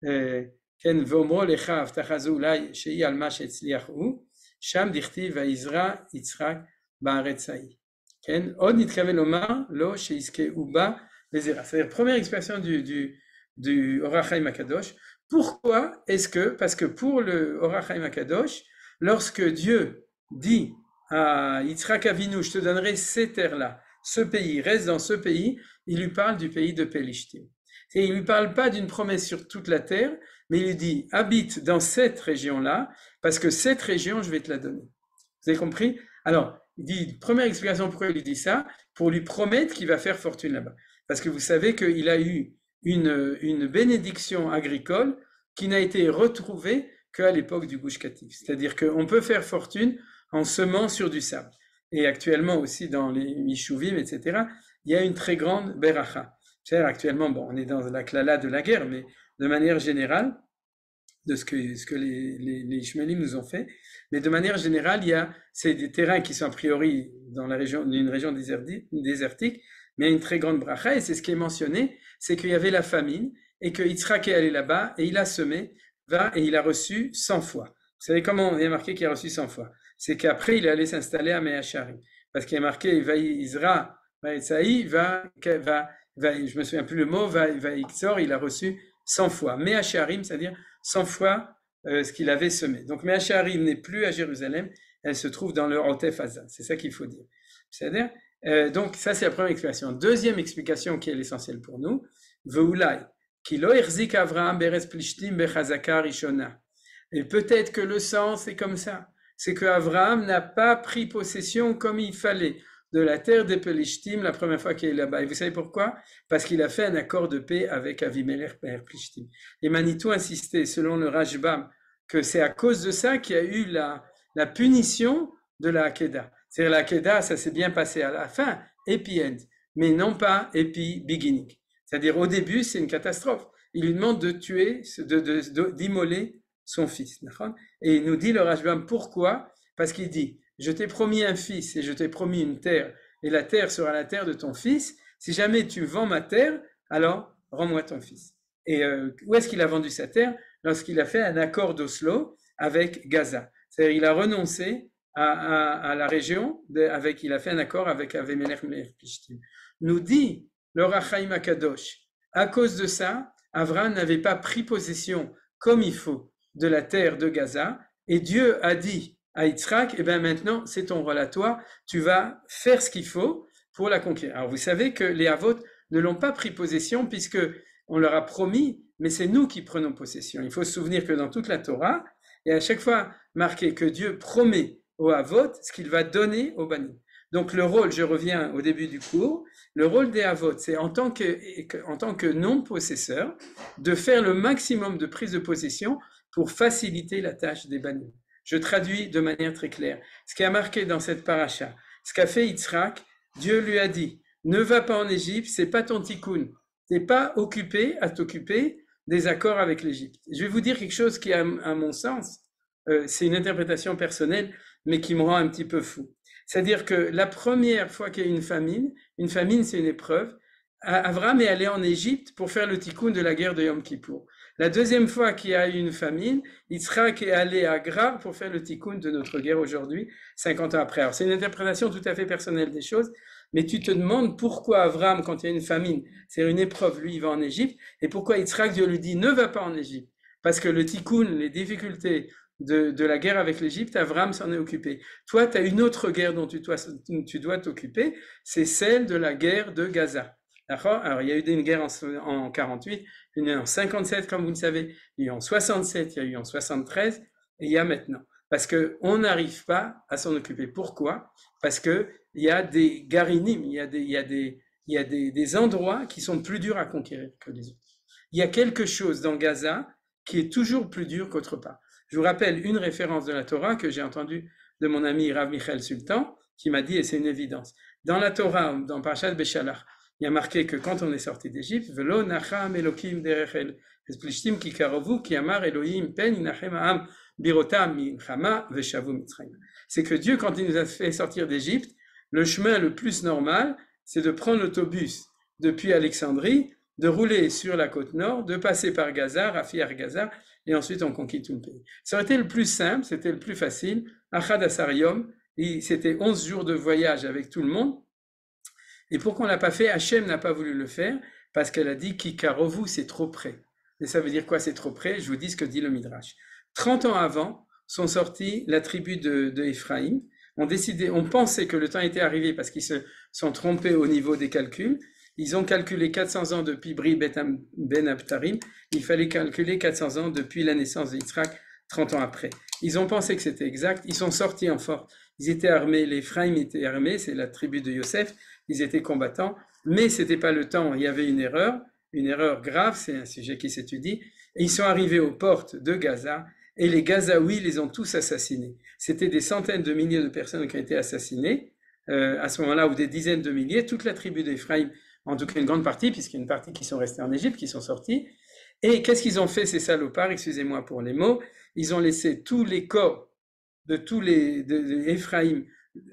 ken ve'omro lecha avtachazo ulai shei alma she'itzliach u sham dichtiv va'izra Yitzchak ba'aretz ha'i. Ken od nitkaven lomar lo she'iske uba lezera. C'est-à-dire première expression du Ohr HaChaim HaKadosh. Pourquoi est-ce que, parce que pour le Ohr HaChaim HaKadosh, lorsque Dieu dit à Yitzhak Avinu, je te donnerai ces terres-là, ce pays, reste dans ce pays, il lui parle du pays de Pelishtim. Et il ne lui parle pas d'une promesse sur toute la terre, mais il lui dit, habite dans cette région-là, parce que cette région, je vais te la donner. Vous avez compris? Alors, il dit, première explication pourquoi il lui dit ça, pour lui promettre qu'il va faire fortune là-bas. Parce que vous savez qu'il a eu une bénédiction agricole qui n'a été retrouvée qu'à l'époque du Gush Katif. C'est-à-dire qu'on peut faire fortune en semant sur du sable. Et actuellement aussi dans les Mishuvim, etc., il y a une très grande beracha. C'est-à-dire actuellement, bon, on est dans la klala de la guerre, mais de manière générale, de ce que les Ishmaélim nous ont fait, mais de manière générale, c'est des terrains qui sont a priori dans une région désertique, mais il y a une très grande bracha, et c'est ce qui est mentionné, c'est qu'il y avait la famine, et que Yitzhak est allé là-bas, et il a semé, et il a reçu 100 fois. Vous savez comment on a marqué qu'il a reçu 100 fois? C'est qu'après, il est allé s'installer à Me'asharim. Parce qu'il est marqué, Vaïzra, Vaïtsaï, je me souviens plus le mot, Vaïxor, il a reçu 100 fois. Me'asharim, c'est-à-dire 100 fois ce qu'il avait semé. Donc Me'asharim n'est plus à Jérusalem, elle se trouve dans le Otef Aza. C'est ça qu'il faut dire. C'est-à-dire, donc ça c'est la première explication. Deuxième explication qui est l'essentiel pour nous, Ve'ulai, ki lo erzik Avraham beres plishtim bechazaka rishona. Et peut-être que le sens est comme ça. C'est que Abraham n'a pas pris possession comme il fallait de la terre des Pelishtim la première fois qu'il est là-bas. Et vous savez pourquoi? Parce qu'il a fait un accord de paix avec Avimelech père Pelishtim. Et Manitou insistait, selon le Rashbam, que c'est à cause de ça qu'il y a eu la punition de la Hakeda. C'est-à-dire la Hakeda, ça s'est bien passé à la fin, happy end, mais non pas happy beginning. C'est-à-dire au début, c'est une catastrophe. Il lui demande de tuer, d'immoler son fils. Et il nous dit le Rashbam pourquoi? Parce qu'il dit, je t'ai promis un fils et je t'ai promis une terre, et la terre sera la terre de ton fils. Si jamais tu vends ma terre, alors rends-moi ton fils. Et où est-ce qu'il a vendu sa terre? Lorsqu'il a fait un accord d'Oslo avec Gaza. C'est-à-dire il a renoncé à la région, il a fait un accord avec Avimelech Melech Plishtim. Nous dit le Rachaim Akadosh, à cause de ça, Abraham n'avait pas pris possession comme il faut de la terre de Gaza, et Dieu a dit à Yitzhak, eh bien maintenant c'est ton rôle à toi, tu vas faire ce qu'il faut pour la conquérir. Alors vous savez que les Havot ne l'ont pas pris possession puisque on leur a promis, mais c'est nous qui prenons possession. Il faut se souvenir que dans toute la Torah, il y a à chaque fois marqué que Dieu promet aux Havot ce qu'il va donner aux Banim. Donc le rôle, je reviens au début du cours, le rôle des Havot, c'est en tant que non-possesseur, de faire le maximum de prise de possession pour faciliter la tâche des Banim. Je traduis de manière très claire. Ce qui a marqué dans cette paracha, ce qu'a fait Yitzhak, Dieu lui a dit, ne va pas en Égypte, c'est pas ton tikkun. T'es pas occupé à t'occuper des accords avec l'Égypte. Je vais vous dire quelque chose qui, à mon sens, c'est une interprétation personnelle, mais qui me rend un petit peu fou. C'est-à-dire que la première fois qu'il y a une famine c'est une épreuve. Abraham est allé en Égypte pour faire le tikkun de la guerre de Yom Kippour. La deuxième fois qu'il y a eu une famine, Yitzhak est allé à Grar pour faire le tikkun de notre guerre aujourd'hui, 50 ans après. Alors c'est une interprétation tout à fait personnelle des choses, mais tu te demandes pourquoi Abraham, quand il y a une famine, c'est une épreuve, lui il va en Égypte, et pourquoi Yitzhak, Dieu lui dit ne va pas en Égypte. Parce que le tikkun, les difficultés de la guerre avec l'Égypte, Abraham s'en est occupé. Toi, tu as une autre guerre dont tu dois t'occuper, c'est celle de la guerre de Gaza. D'accord ? Alors, il y a eu une guerre en 48, il y a eu en 57, comme vous le savez, il y a eu en 67, il y a eu en 73, et il y a maintenant. Parce qu'on n'arrive pas à s'en occuper. Pourquoi ? Parce qu'il y a des garinim, il y a des endroits qui sont plus durs à conquérir que les autres. Il y a quelque chose dans Gaza qui est toujours plus dur qu'autre part. Je vous rappelle une référence de la Torah que j'ai entendue de mon ami Rav Michael Sultan, qui m'a dit, et c'est une évidence, dans la Torah, dans Parashat Beshalach, il y a marqué que quand on est sorti d'Égypte, Velo nacham Elokim derechel esplishtim ki karovu ki amar Elohim pen inachem ha'am birotam milchama veshavu mitzrayim. C'est que Dieu, quand il nous a fait sortir d'Égypte, le chemin le plus normal, c'est de prendre l'autobus depuis Alexandrie, de rouler sur la côte nord, de passer par Gaza, Rafiar Gaza, et ensuite on conquit tout le pays. Ça aurait été le plus simple, c'était le plus facile. Achad Asar Yom, c'était 11 jours de voyage avec tout le monde. Et pourquoi on ne l'a pas fait? Hachem n'a pas voulu le faire, parce qu'elle a dit Kikarovu, c'est trop près. Et ça veut dire quoi, c'est trop près? Je vous dis ce que dit le Midrash. 30 ans avant, sont sortis la tribu de Éphraïm. On pensait que le temps était arrivé parce qu'ils se sont trompés au niveau des calculs. Ils ont calculé 400 ans depuis Bri Ben Abtarim. Il fallait calculer 400 ans depuis la naissance d'Yitzhak, 30 ans après. Ils ont pensé que c'était exact. Ils sont sortis en force. Ils étaient armés. Les Ephraïm étaient armés. C'est la tribu de Yosef. Ils étaient combattants. Mais c'était pas le temps. Il y avait une erreur grave. C'est un sujet qui s'étudie. Et ils sont arrivés aux portes de Gaza. Et les Gazaouis les ont tous assassinés. C'était des centaines de milliers de personnes qui ont été assassinées à ce moment-là, ou des dizaines de milliers. Toute la tribu d'Éphraïm, en tout cas une grande partie, puisqu'il y a une partie qui sont restés en Égypte, qui sont sortis. Et qu'est-ce qu'ils ont fait, ces salopards? Excusez-moi pour les mots. Ils ont laissé tous les corps de tous les Éphraïm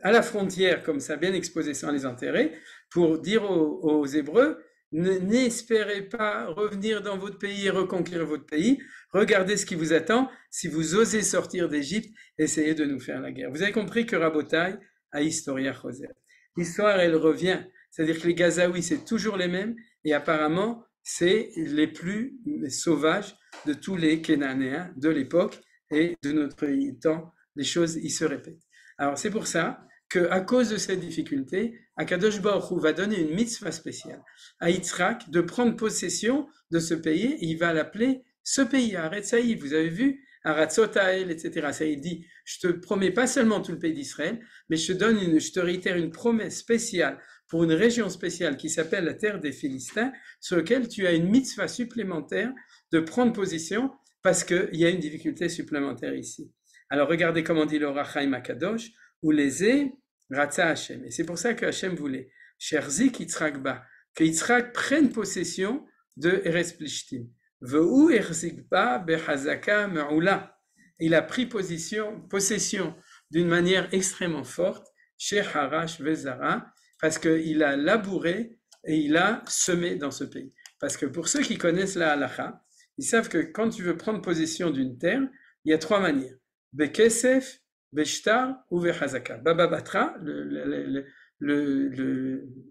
à la frontière, comme ça, bien exposés sans les enterrer, pour dire aux Hébreux, n'espérez pas revenir dans votre pays et reconquérir votre pays. Regardez ce qui vous attend. Si vous osez sortir d'Égypte, essayez de nous faire la guerre. Vous avez compris que Rabotai a Historia Choser. L'histoire, elle revient. C'est-à-dire que les Gazaouis, c'est toujours les mêmes. Et apparemment, c'est les plus sauvages de tous les Cananéens de l'époque et de notre temps. Les choses, ils se répètent. Alors, c'est pour ça qu'à cause de cette difficulté, Akadosh Baruch Hu va donner une mitzvah spéciale à Yitzhak de prendre possession de ce pays, et il va l'appeler ce pays, Aretzaï. Vous avez vu, Aratzotael, etc. Ça, il dit, je te promets pas seulement tout le pays d'Israël, mais je te réitère une promesse spéciale pour une région spéciale qui s'appelle la terre des Philistins, sur laquelle tu as une mitzvah supplémentaire de prendre position parce qu'il y a une difficulté supplémentaire ici. Alors regardez comment dit le Rachaim Akadosh, ou les Ratza Hashem. Et c'est pour ça que Hashem voulait, Sherzik Yitzhak Ba, que Yitzhak prenne possession de Eretz Plishtim. Ve'u Erzik Ba Behazaka Me'ula. Il a pris possession d'une manière extrêmement forte, chez Harash Vezara, parce qu'il a labouré et il a semé dans ce pays. Parce que pour ceux qui connaissent la halacha, ils savent que quand tu veux prendre possession d'une terre, il y a trois manières. Bekesef, Beshtar ou Vechazaka. Baba Batra,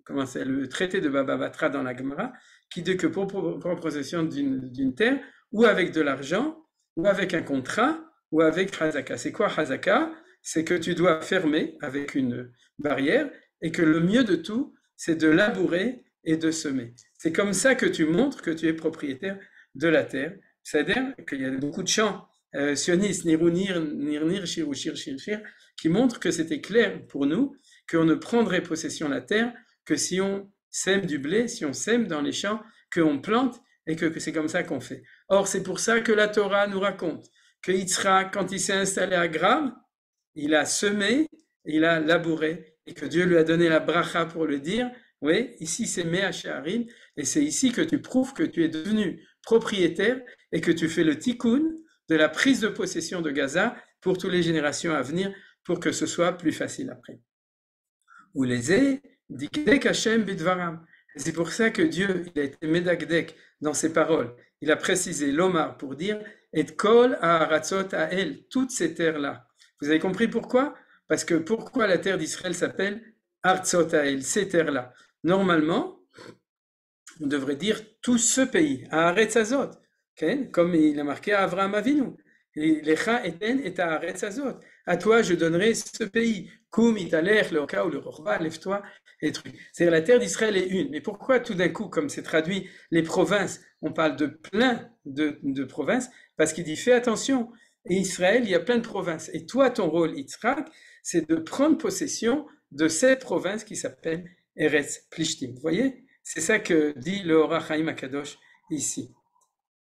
comment c'est, le traité de Baba Batra dans la Gemara, qui dit que pour prendre possession d'une terre, ou avec de l'argent, ou avec un contrat, ou avec Hazaka. C'est quoi Hazaka? C'est que tu dois fermer avec une barrière, et que le mieux de tout, c'est de labourer et de semer. C'est comme ça que tu montres que tu es propriétaire de la terre. C'est-à-dire qu'il y a beaucoup de chants sionistes, Nirunir, Nirnir, Shir, Shir, Shir, Shir, qui montrent que c'était clair pour nous qu'on ne prendrait possession de la terre que si on sème du blé, si on sème dans les champs, qu'on plante et que c'est comme ça qu'on fait. Or, c'est pour ça que la Torah nous raconte que Yitzhak, quand il s'est installé à Gram, il a semé, il a labouré et que Dieu lui a donné la bracha pour le dire. Oui, ici c'est Mea She'arim et c'est ici que tu prouves que tu es devenu propriétaire et que tu fais le tikkun de la prise de possession de Gaza pour toutes les générations à venir, pour que ce soit plus facile après. Ou les dikdek Hashem bidvaram. C'est pour ça que Dieu, il a été medakdek dans ses paroles. Il a précisé l'omar pour dire et kol ha'aratzot ha'el, toutes ces terres-là. Vous avez compris pourquoi? Parce que pourquoi la terre d'Israël s'appelle Artzot ha'el, ces terres-là. Normalement, on devrait dire tout ce pays, Haaretz Hazot. Okay? Comme il a marqué à Avraham Avinu, Lecha eten et Haaretz Hazot. À toi, je donnerai ce pays. Koum, Italech, le Oka ou le Rochba, lève-toi et truc. C'est-à-dire la terre d'Israël est une. Mais pourquoi tout d'un coup, comme c'est traduit, les provinces, on parle de plein de provinces? Parce qu'il dit, fais attention. Et Israël, il y a plein de provinces. Et toi, ton rôle, Yitzhak, c'est de prendre possession de cette province qui s'appelle Eretz Plishtim. Vous voyez? C'est ça que dit le Or HaChaim HaKadosh ici.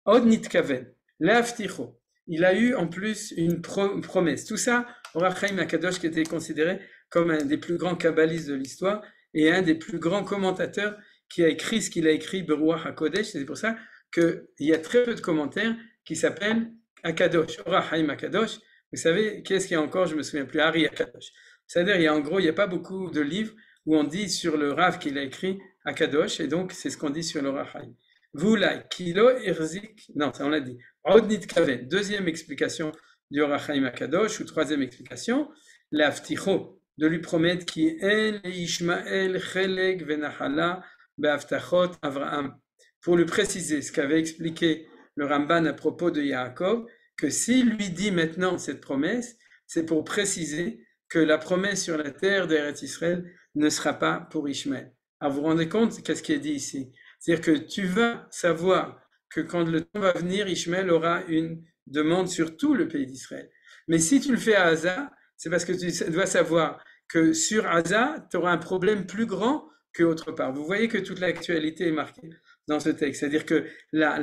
Od nitkaven, l'afticho. Il a eu en plus une promesse. Tout ça, Or HaChaim HaKadosh qui était considéré comme un des plus grands kabbalistes de l'histoire et un des plus grands commentateurs qui a écrit ce qu'il a écrit Beruach HaKodesh. C'est pour ça qu'il y a très peu de commentaires qui s'appellent HaKadosh, Or HaChaim HaKadosh. Vous savez, qu'est-ce qu'il y a encore? Je me souviens plus, Hari HaKadosh. C'est-à-dire, il n'y a pas beaucoup de livres où on dit sur le Rav qu'il a écrit à Kadosh, et donc c'est ce qu'on dit sur le Rachaim. Voulai, kilo erzik, non, ça on l'a dit. Odnit kaven, deuxième explication du Rachaim à Kadosh, ou troisième explication, l'afticho, de lui promettre qui en Ishmael chelek venahala beaftachot Avraham, pour lui préciser ce qu'avait expliqué le Ramban à propos de Yaakov, que s'il lui dit maintenant cette promesse, c'est pour préciser que la promesse sur la terre d'Eretz Israël ne sera pas pour Ishmaël. Alors vous vous rendez compte, qu'est-ce qui est dit ici? C'est-à-dire que tu vas savoir que quand le temps va venir, Ishmaël aura une demande sur tout le pays d'Israël. Mais si tu le fais à Haza, c'est parce que tu dois savoir que sur Haza, tu auras un problème plus grand qu'autre part. Vous voyez que toute l'actualité est marquée dans ce texte. C'est-à-dire que la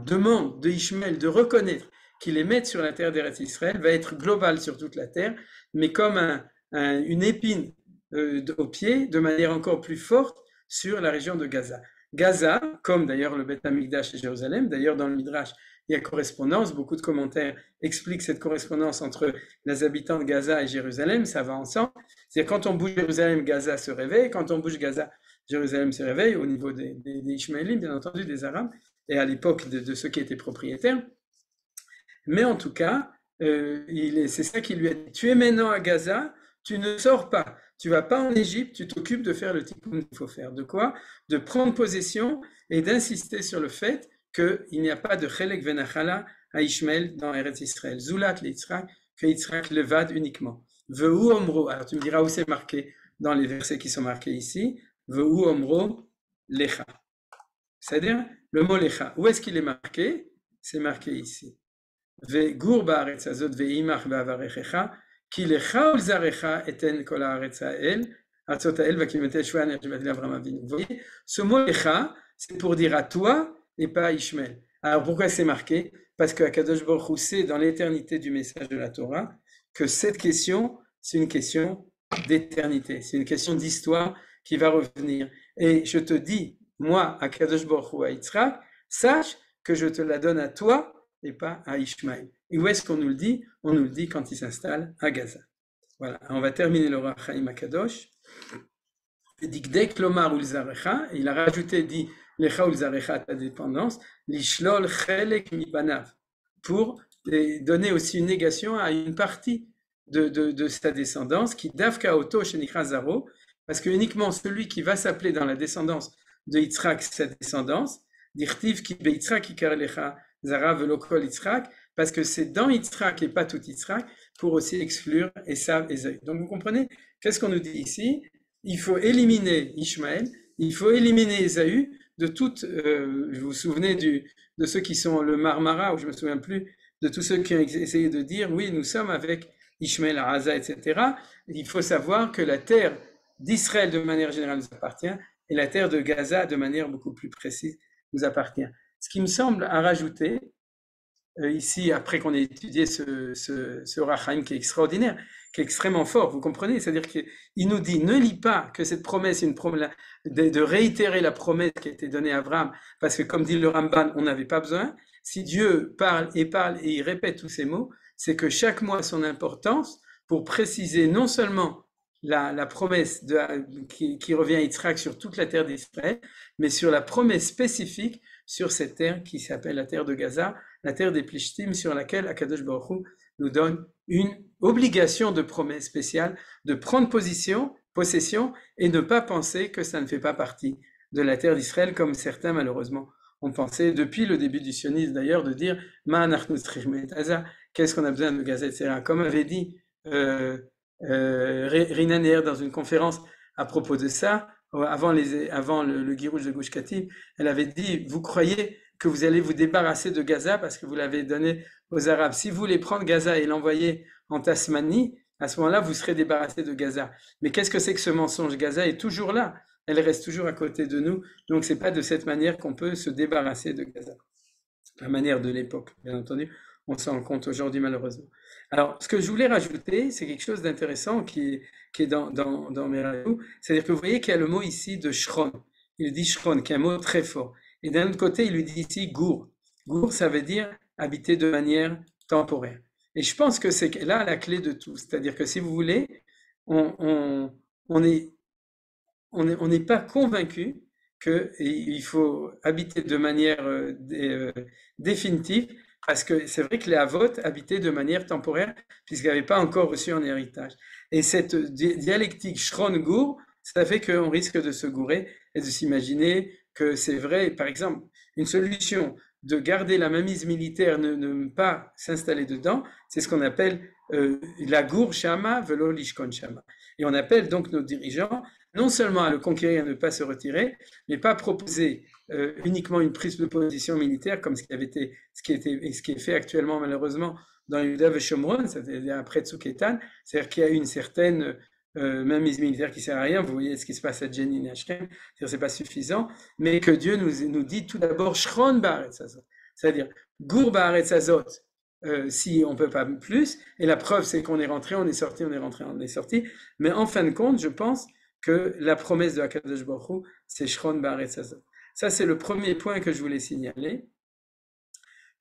demande de Ishmaël de reconnaître qu'il est maître sur la terre d'Eretz Israël va être globale sur toute la terre, mais comme une épine au pied, de manière encore plus forte sur la région de Gaza. Gaza, comme d'ailleurs le Beth Amikdash et Jérusalem, d'ailleurs dans le Midrash, il y a correspondance, beaucoup de commentaires expliquent cette correspondance entre les habitants de Gaza et Jérusalem, ça va ensemble. C'est-à-dire quand on bouge Jérusalem, Gaza se réveille, quand on bouge Gaza, Jérusalem se réveille, au niveau des Ishmaélim, bien entendu, des Arabes, et à l'époque de ceux qui étaient propriétaires. Mais en tout cas, c'est ça qu'il lui a dit. Tu es maintenant à Gaza, tu ne sors pas. Tu vas pas en Égypte, tu t'occupes de faire le tikkun qu'il faut faire. De quoi? De prendre possession et d'insister sur le fait qu'il n'y a pas de chelek venachala à Ishmael dans Eretz Israël. Zulat le Yitzhak, que Yitzhak levad uniquement. Vehu omro, alors tu me diras où c'est marqué dans les versets qui sont marqués ici. Vehu omro lecha. C'est-à-dire le mot lecha. Où est-ce qu'il est marqué? C'est marqué ici. Ve'gur ba'aretz hazot ve'imach ba'avarechecha. Ki lecha ulzarecha eten kol haaretz ha'el, atzot ha'el va'kimetet shua nerjivat l'Avraham Avinu. Vous voyez, ce mot lecha, c'est pour dire à toi et pas à Ishmael. Alors pourquoi c'est marqué? Parce que Akadosh Baruch Hu sait dans l'éternité du message de la Torah que cette question, c'est une question d'éternité, c'est une question d'histoire qui va revenir. Et je te dis, moi, Akadosh Baruch Hu à Yitzhak, sache que je te la donne à toi et pas à Ishmael. Et où est-ce qu'on nous le dit? On nous le dit quand il s'installe à Gaza. Voilà, on va terminer le Or HaChaim HaKadosh. Dikdek lomar ulzarecha, il a rajouté, dit, lecha ulzarecha ta dépendance, lishlol chelek mibanav, pour donner aussi une négation à une partie de sa descendance, qui Davka Oto Shenikra Zaro, parce que uniquement celui qui va s'appeler dans la descendance de Yitzhak, sa descendance, Dirtiv ki be Yitzhak ikar lecha Zara velo kol Yitzhak, parce que c'est dans Yitzhak et pas tout Yitzhak, pour aussi exclure Esav et Esaü. Donc vous comprenez, qu'est-ce qu'on nous dit ici? Il faut éliminer Ishmaël, il faut éliminer Esaü de toutes, vous vous souvenez de ceux qui sont le Marmara, ou je me souviens plus, de tous ceux qui ont essayé de dire, oui, nous sommes avec Ishmaël, Aza, etc. Il faut savoir que la terre d'Israël, de manière générale, nous appartient, et la terre de Gaza, de manière beaucoup plus précise, nous appartient. Ce qui me semble à rajouter, ici, après qu'on ait étudié ce Rachaim qui est extraordinaire, qui est extrêmement fort, vous comprenez? C'est-à-dire qu'il nous dit, ne lis pas que cette promesse est une promesse, de réitérer la promesse qui a été donnée à Abraham, parce que comme dit le Ramban, on n'avait pas besoin. Si Dieu parle et il répète tous ces mots, c'est que chaque mot a son importance pour préciser non seulement la promesse qui revient à Yitzhak sur toute la terre d'Israël, mais sur la promesse spécifique sur cette terre qui s'appelle la terre de Gaza, la terre des Plishtim, sur laquelle Akadosh Baruch Hu nous donne une obligation de promesse spéciale de prendre possession et ne pas penser que ça ne fait pas partie de la terre d'Israël, comme certains malheureusement ont pensé depuis le début du sionisme d'ailleurs, de dire qu'est-ce qu'on a besoin de Gaza, etc. Comme avait dit Rina Neher dans une conférence à propos de ça, avant le Girouj de Gush Katif, elle avait dit, vous croyez que vous allez vous débarrasser de Gaza parce que vous l'avez donné aux Arabes. Si vous voulez prendre Gaza et l'envoyer en Tasmanie, à ce moment-là, vous serez débarrassé de Gaza. Mais qu'est-ce que c'est que ce mensonge? Gaza est toujours là. Elle reste toujours à côté de nous. Donc, c'est pas de cette manière qu'on peut se débarrasser de Gaza. La manière de l'époque, bien entendu. On s'en rend compte aujourd'hui, malheureusement. Alors, ce que je voulais rajouter, c'est quelque chose d'intéressant qui est dans mes radios. C'est-à-dire que vous voyez qu'il y a le mot ici de Shron. Il dit Shron, qui est un mot très fort. Et d'un autre côté, il lui dit ici Gour. Gour, ça veut dire habiter de manière temporaire. Et je pense que c'est là la clé de tout. C'est-à-dire que si vous voulez, on n'est pas convaincu qu'il faut habiter de manière définitive, parce que c'est vrai que les Havot habitaient de manière temporaire, puisqu'ils n'avaient pas encore reçu un héritage. Et cette dialectique Shron-Gour, ça fait qu'on risque de se gourer et de s'imaginer que c'est vrai, par exemple, une solution de garder la mainmise militaire, ne pas s'installer dedans, c'est ce qu'on appelle la gour shama velo lishkon shama. Et on appelle donc nos dirigeants non seulement à le conquérir et à ne pas se retirer, mais pas proposer uniquement une prise de position militaire comme ce qui est fait actuellement malheureusement dans Yehuda et Shomron, c'est-à-dire après Tzuketan, c'est-à-dire qu'il y a une certaine mainmise militaire qui sert à rien. Vous voyez ce qui se passe à Jenin et à Shechem, c'est pas suffisant, mais que Dieu nous dit tout d'abord Shron ba'aretz hazot, c'est-à-dire Gour ba'aretz hazot, si on peut pas plus, et la preuve c'est qu'on est rentré, on est sorti, on est rentré, on est sorti, mais en fin de compte, je pense que la promesse de Akadosh Baruch Hu, c'est Shron ba'aretz hazot. Ça, c'est le premier point que je voulais signaler.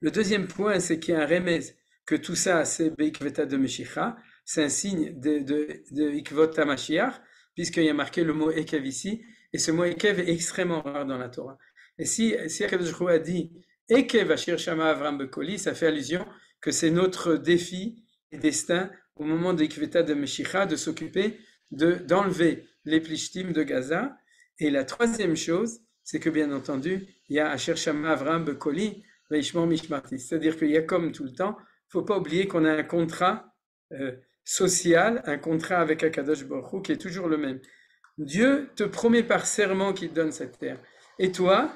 Le deuxième point, c'est qu'il y a un remez, que tout ça, c'est Beikveta de Meshicha, c'est un signe de Ikvot HaMashiach, puisqu'il y a marqué le mot Ekev ici, et ce mot Ekev est extrêmement rare dans la Torah. Et si Akadosh Baruch Hu a dit Ekev Ashir Shama Avram Bekoli, ça fait allusion que c'est notre défi et destin au moment de Ikveta de Meshicha de s'occuper d'enlever les Plishtim de Gaza. Et la troisième chose, c'est que bien entendu, il y a Asher Shama Avram Bekoli, Reishmor Mishmarti. C'est-à-dire qu'il y a comme tout le temps, il ne faut pas oublier qu'on a un contrat social, un contrat avec Akadosh Baruch Hu qui est toujours le même. Dieu te promet par serment qu'il te donne cette terre. Et toi,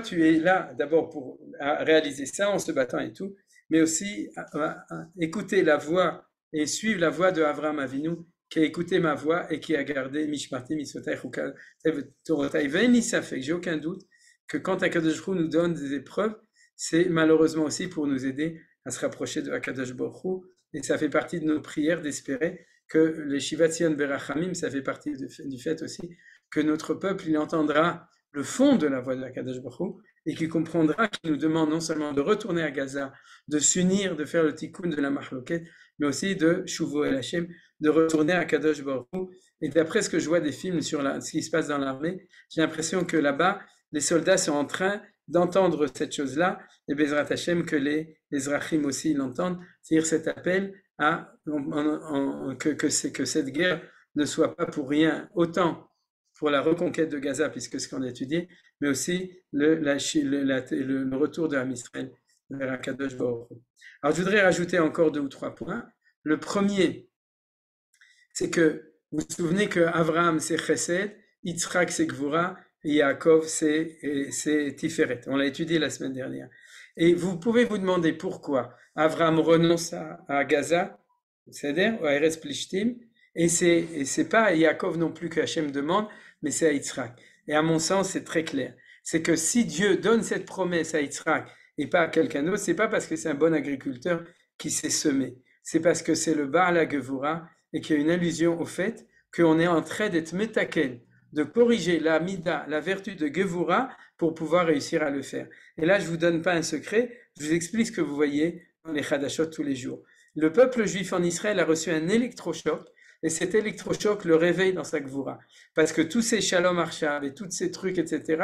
tu es là d'abord pour réaliser ça en se battant et tout, mais aussi à écouter la voix et suivre la voix de Avraham Avinu, qui a écouté ma voix et qui a gardé Mishmarti, Mitzvotai, Chukah, Torotai. Ve'eni safek, j'ai aucun doute que quand Akadosh Baruch Hu nous donne des épreuves, c'est malheureusement aussi pour nous aider à se rapprocher de Akadosh Baruch Hu, et ça fait partie de nos prières d'espérer que les Shivat Zion Berachamim, ça fait partie du fait aussi que notre peuple, il entendra le fond de la voix de Akadosh Baruch Hu, et qu'il comprendra qu'il nous demande non seulement de retourner à Gaza, de s'unir, de faire le tikkun de la Mahloket, mais aussi de Shuvo El Hashem, de retourner à Akadosh Baruch Hu. Et d'après ce que je vois des films sur ce qui se passe dans l'armée, j'ai l'impression que là-bas, les soldats sont en train d'entendre cette chose-là, et Bezrat Hashem que les Ezrachim aussi l'entendent, c'est-à-dire cet appel à que cette guerre ne soit pas pour rien, autant pour la reconquête de Gaza, puisque c'est ce qu'on a étudié, mais aussi le retour de Ham Israël vers Akadosh Baruch Hu. Alors je voudrais rajouter encore 2 ou 3 points. Le premier, c'est que vous vous souvenez que Abraham c'est Chesed, Yitzhak c'est Gvura, et Yaakov c'est Tiferet. On l'a étudié la semaine dernière. Et vous pouvez vous demander pourquoi Abraham renonce à Gaza, c'est-à-dire à Eretz Plishtim, et c'est pas à Yaakov non plus que Hachem demande, mais c'est à Yitzhak. Et à mon sens, c'est très clair. C'est que si Dieu donne cette promesse à Yitzhak et pas à quelqu'un d'autre, c'est pas parce que c'est un bon agriculteur qui s'est semé. C'est parce que c'est le Baal HaGevura et qu'il y a une allusion au fait qu'on est en train d'être métakel, de corriger la mida, la vertu de Gevura pour pouvoir réussir à le faire. Et là, je vous donne pas un secret, je vous explique ce que vous voyez dans les Chadashot tous les jours. Le peuple juif en Israël a reçu un électrochoc, et cet électrochoc le réveille dans sa Gvura. Parce que tous ces Shalom Arshav et tous ces trucs, etc.,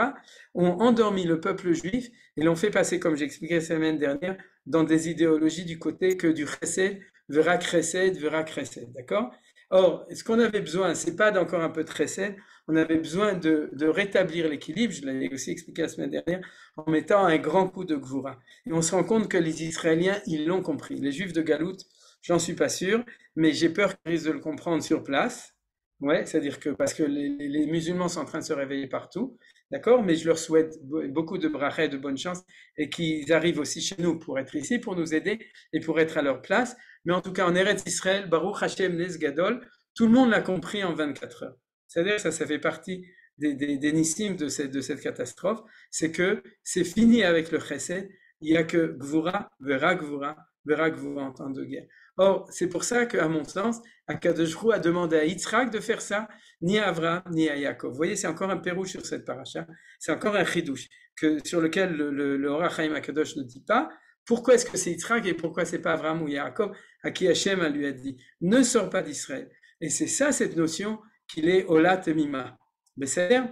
ont endormi le peuple juif et l'ont fait passer, comme j'expliquais la semaine dernière, dans des idéologies du côté que du Chesed, Vera Chesed, d'accord? Or, ce qu'on avait besoin, c'est pas d'encore un peu de Chesed, on avait besoin de rétablir l'équilibre, je l'avais aussi expliqué la semaine dernière, en mettant un grand coup de Gvura. Et on se rend compte que les Israéliens, ils l'ont compris. Les Juifs de Galout, j'en suis pas sûr, mais j'ai peur qu'ils risquent de le comprendre sur place. Ouais, c'est-à-dire que parce que les musulmans sont en train de se réveiller partout, d'accord, mais je leur souhaite beaucoup de bracha et de bonne chance et qu'ils arrivent aussi chez nous pour être ici, pour nous aider et pour être à leur place. Mais en tout cas, en Eretz Israël, Baruch Hashem Nes Gadol, tout le monde l'a compris en 24 heures. C'est-à-dire que ça fait partie des nissim de cette catastrophe, c'est que c'est fini avec le chesed, il n'y a que Gvura en temps de guerre. Or, c'est pour ça qu'à mon sens, Akadosh Hu a demandé à Yitzhak de faire ça, ni à Avraham, ni à Yaakov. Vous voyez, c'est encore un pérouche sur cette paracha, c'est encore un chidouche, sur lequel le Orach Chaim Akadosh ne dit pas. Pourquoi est-ce que c'est Yitzhak et pourquoi c'est pas Avraham ou Yaakov à qui Hachem lui a dit ne sors pas d'Israël. Et c'est ça cette notion qu'il est Ola Temima. Mais c'est-à-dire,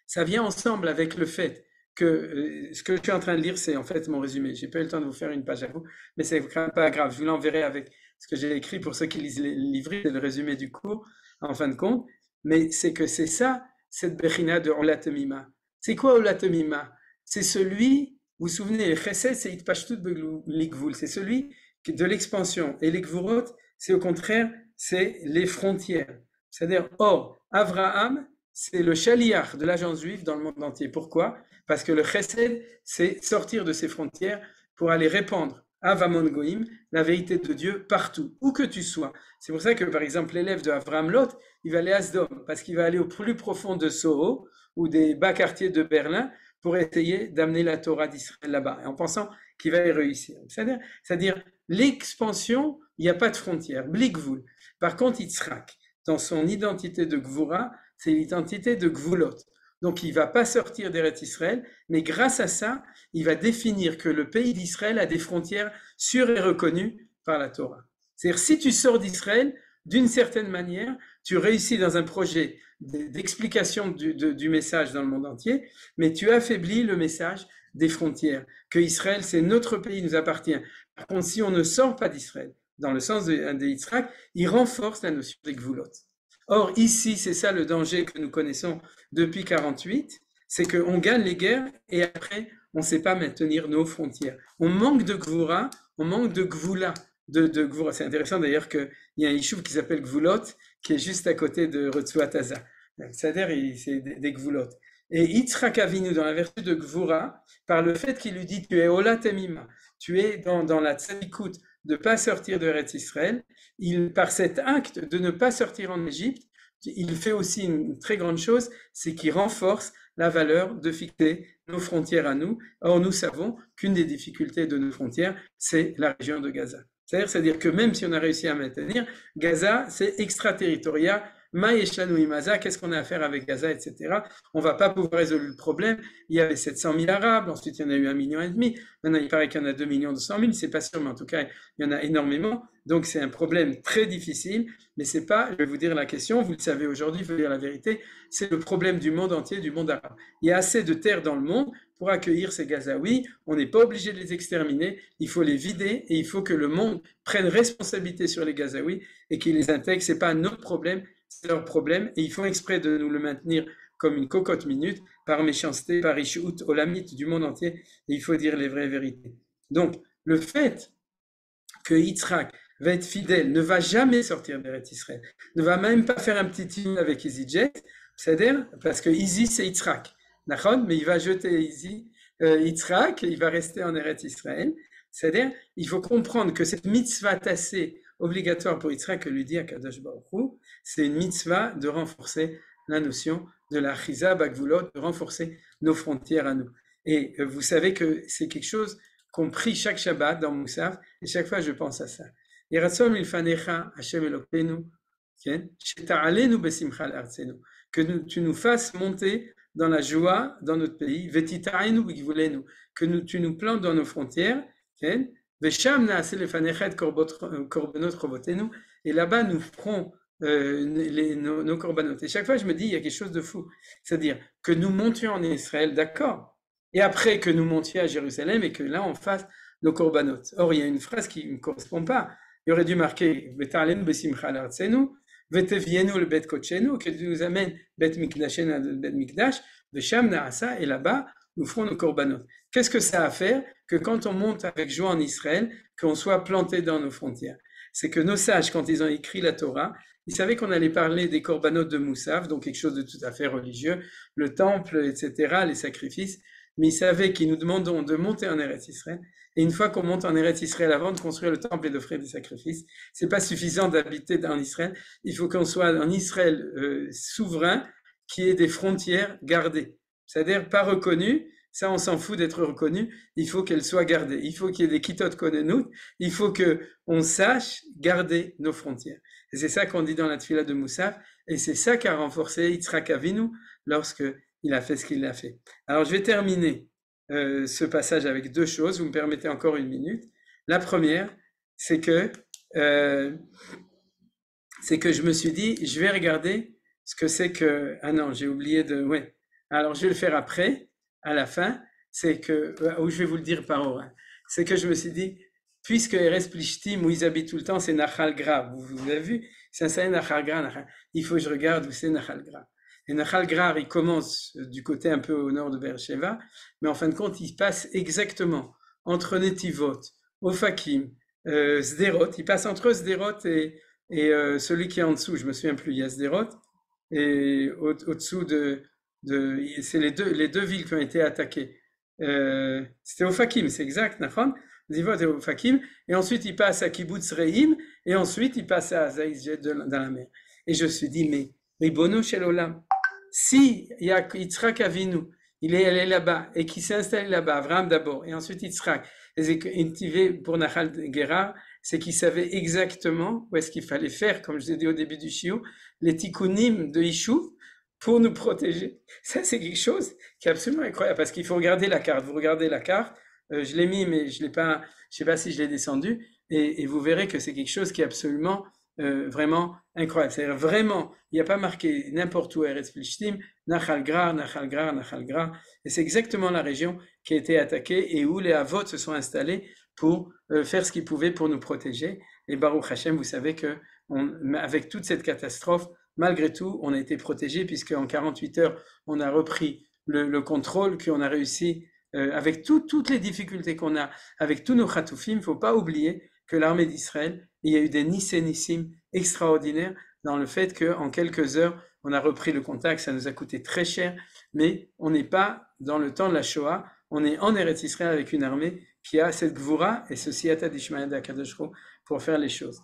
ça vient ensemble avec le fait que ce que je suis en train de lire, c'est en fait mon résumé. J'ai pas eu le temps de vous faire une page à vous, mais c'est pas grave. Je vous l'enverrai avec ce que j'ai écrit pour ceux qui lisent les livres, c'est le résumé du cours, en fin de compte. Mais c'est que c'est ça, cette Bechina de Ola Temima. C'est quoi Ola Temima? C'est celui, vous vous souvenez, le Chesed, c'est Itpashtut Ligvul, c'est celui de l'expansion. Et les Gvurot, c'est au contraire, c'est les frontières. C'est-à-dire, or, Avraham, c'est le chaliach de l'agence juive dans le monde entier. Pourquoi? Parce que le chesed, c'est sortir de ses frontières pour aller répandre Avamon Goïm, la vérité de Dieu partout, où que tu sois. C'est pour ça que, par exemple, l'élève de Avraham Lot, il va aller à Sdom, parce qu'il va aller au plus profond de Soho, ou des bas quartiers de Berlin, pour essayer d'amener la Torah d'Israël là-bas, et en pensant qu'il va y réussir. C'est-à-dire l'expansion, il n'y a pas de frontières, Blikvul. Par contre, Yitzhak, dans son identité de Gvura, c'est l'identité de Gvulot. Donc il ne va pas sortir d'Eretz Israël, mais grâce à ça, il va définir que le pays d'Israël a des frontières sûres et reconnues par la Torah. C'est-à-dire, si tu sors d'Israël, d'une certaine manière, tu réussis dans un projet d'explication du message dans le monde entier, mais tu affaiblis le message des frontières, que Israël, c'est notre pays, il nous appartient. Par contre, si on ne sort pas d'Israël, dans le sens de Yitzhak, il renforce la notion des Gvulot. Or, ici, c'est ça le danger que nous connaissons depuis 48, c'est qu'on gagne les guerres et après, on ne sait pas maintenir nos frontières. On manque de Gvura, on manque de Gvula. Gvura. C'est intéressant d'ailleurs qu'il y a un Yishuv qui s'appelle Gvulot, qui est juste à côté de Retsuataza. C'est-à-dire, c'est des Gvulot. Et Yitzhak Avinu, dans la vertu de Gvura, par le fait qu'il lui dit, tu es Ola Temima, tu es dans la tzadikout, de ne pas sortir de Eretz Israël, par cet acte de ne pas sortir en Égypte, il fait aussi une très grande chose, c'est qu'il renforce la valeur de fixer nos frontières à nous. Or, nous savons qu'une des difficultés de nos frontières, c'est la région de Gaza. C'est-à-dire que même si on a réussi à maintenir, Gaza, c'est extraterritorial Ma yeshlanu imaza, qu'est-ce qu'on a à faire avec Gaza, etc. On ne va pas pouvoir résoudre le problème. Il y avait 700 000 Arabes, ensuite il y en a eu 1,5 million. Maintenant, il paraît qu'il y en a 2 200 000, c'est pas sûr, mais en tout cas, il y en a énormément. Donc, c'est un problème très difficile, mais c'est pas, je vais vous dire la question, vous le savez aujourd'hui, il faut dire la vérité, c'est le problème du monde entier, du monde arabe. Il y a assez de terre dans le monde pour accueillir ces Gazaouis, on n'est pas obligé de les exterminer, il faut les vider et il faut que le monde prenne responsabilité sur les Gazaouis et qu'il les intègre, c'est pas notre problème, c'est leur problème et ils font exprès de nous le maintenir comme une cocotte minute, par méchanceté, par ishout, olamite du monde entier, et il faut dire les vraies vérités. Donc, le fait que Yitzhak va être fidèle, ne va jamais sortir d'Eretz Israël, ne va même pas faire un petit team avec EasyJet, c'est-à-dire, parce que Easy c'est Yitzhak, mais il va jeter Yitzhak, il va rester en Eretz Israël, c'est-à-dire, il faut comprendre que cette mitzvah tassée obligatoire pour Yitzhak que lui dit Akadosh Baruch Hu, c'est une mitzvah de renforcer la notion de la chiza bagvulot, de renforcer nos frontières à nous. Et vous savez que c'est quelque chose qu'on prie chaque Shabbat dans Moussaf, et chaque fois je pense à ça. Yeratzon milfanecha Hashem Elokeinu, sheta'alenu besimcha l'artzenu, que tu nous fasses monter dans la joie dans notre pays, vetita'enu b'gvulenu, que tu nous plantes dans nos frontières, vesham na'aseh lefanecha et korbanot chovotenu, et là-bas nous ferons nos korbanot. Et chaque fois je me dis il y a quelque chose de fou, c'est-à-dire que nous montions en Israël, d'accord, et après que nous montions à Jérusalem et que là on fasse nos korbanot. Or il y a une phrase qui ne correspond pas. Il aurait dû marquer veta'alenu besimcha l'artzenu, vetevienu le bet kochenu, que tu nous amènes bet mikdashenu à bet mikdash, vesham na'asa, et là-bas nous ferons nos korbanot. Qu'est-ce que ça a à faire que quand on monte avec joie en Israël, qu'on soit planté dans nos frontières? C'est que nos sages, quand ils ont écrit la Torah, ils savaient qu'on allait parler des korbanot de Moussaf, donc quelque chose de tout à fait religieux, le temple, etc., les sacrifices, mais ils savaient qu'ils nous demandons de monter en Eretz Israël, et une fois qu'on monte en Eretz Israël, avant de construire le temple et d'offrir des sacrifices, c'est pas suffisant d'habiter en Israël, il faut qu'on soit en Israël souverain, qui ait des frontières gardées, c'est-à-dire pas reconnues. Ça, on s'en fout d'être reconnu. Il faut qu'elle soit gardée. Il faut qu'il y ait des kitot konenut. Il faut que on sache garder nos frontières. Et c'est ça qu'on dit dans la tefila de Moussaf. Et c'est ça qu'a renforcé Yitzhak Avinu lorsque il a fait ce qu'il a fait. Alors, je vais terminer ce passage avec deux choses. Vous me permettez encore une minute. La première, c'est que je me suis dit, je vais regarder ce que c'est que... Ah non, j'ai oublié de... Ouais. Alors, je vais le faire après. À la fin, c'est que, ou je vais vous le dire par oral, c'est que je me suis dit, puisque Eretz Plishtim, où ils habitent tout le temps, c'est Nachal Gra, vous l'avez vu, c'est un Nachal Gra, il faut que je regarde où c'est Nachal Gra. Et Nachal Gra, il commence du côté un peu au nord de Beersheva, mais en fin de compte, il passe exactement entre Netivot, Ofakim, Sderot, il passe entre Sderot et celui qui est en dessous, je me souviens plus, il y a Sderot, et au-dessous c'est les deux villes qui ont été attaquées. C'était Ofakim, c'est exact, Nachon, Zivot et Ofakim, et ensuite il passe à Kibbutz Re'im, et ensuite il passe à Zaïsjet dans la mer. Et je me suis dit, mais Ribono Shel Olam, si Yitzhak Avinu, il est allé là-bas, et qu'il s'est installé là-bas, Avraham d'abord, et ensuite Yitzhak, et pour Nachal Gerar, c'est qu'il savait exactement où est-ce qu'il fallait faire, comme je vous ai dit au début du shiur, les tikkunim de Yishuv, pour nous protéger. Ça, c'est quelque chose qui est absolument incroyable, parce qu'il faut regarder la carte. Vous regardez la carte, je l'ai mis, mais je sais pas si je l'ai descendu, et vous verrez que c'est quelque chose qui est absolument, vraiment incroyable. C'est-à-dire vraiment, il n'y a pas marqué n'importe où Eretz Plishtim, Nachal Gra, Nachal Gra, Nachal Gra, et c'est exactement la région qui a été attaquée et où les Havot se sont installés pour faire ce qu'ils pouvaient pour nous protéger. Et Baruch Hashem, vous savez que avec toute cette catastrophe, malgré tout, on a été protégé puisque en 48 heures, on a repris le contrôle, qu'on a réussi avec toutes les difficultés qu'on a, avec tous nos chatoufim. Il ne faut pas oublier que l'armée d'Israël, il y a eu des nissénissim extraordinaires dans le fait qu'en quelques heures, on a repris le contact. Ça nous a coûté très cher, mais on n'est pas dans le temps de la Shoah. On est en Eretz Israël avec une armée qui a cette gvoura et ce siyata d'Ishmael d'Akadosh Hu pour faire les choses.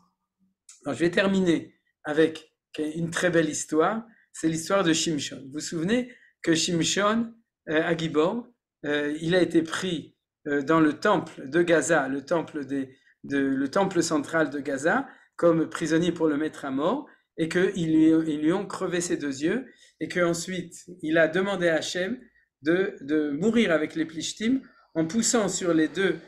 Alors, je vais terminer avec une très belle histoire, c'est l'histoire de Shimshon. Vous vous souvenez que Shimshon, à Gibor, il a été pris dans le temple de Gaza, le temple central de Gaza, comme prisonnier pour le mettre à mort, et qu'ils lui ont crevé ses deux yeux, et qu'ensuite il a demandé à Hachem de mourir avec les Plishtim en poussant sur les deux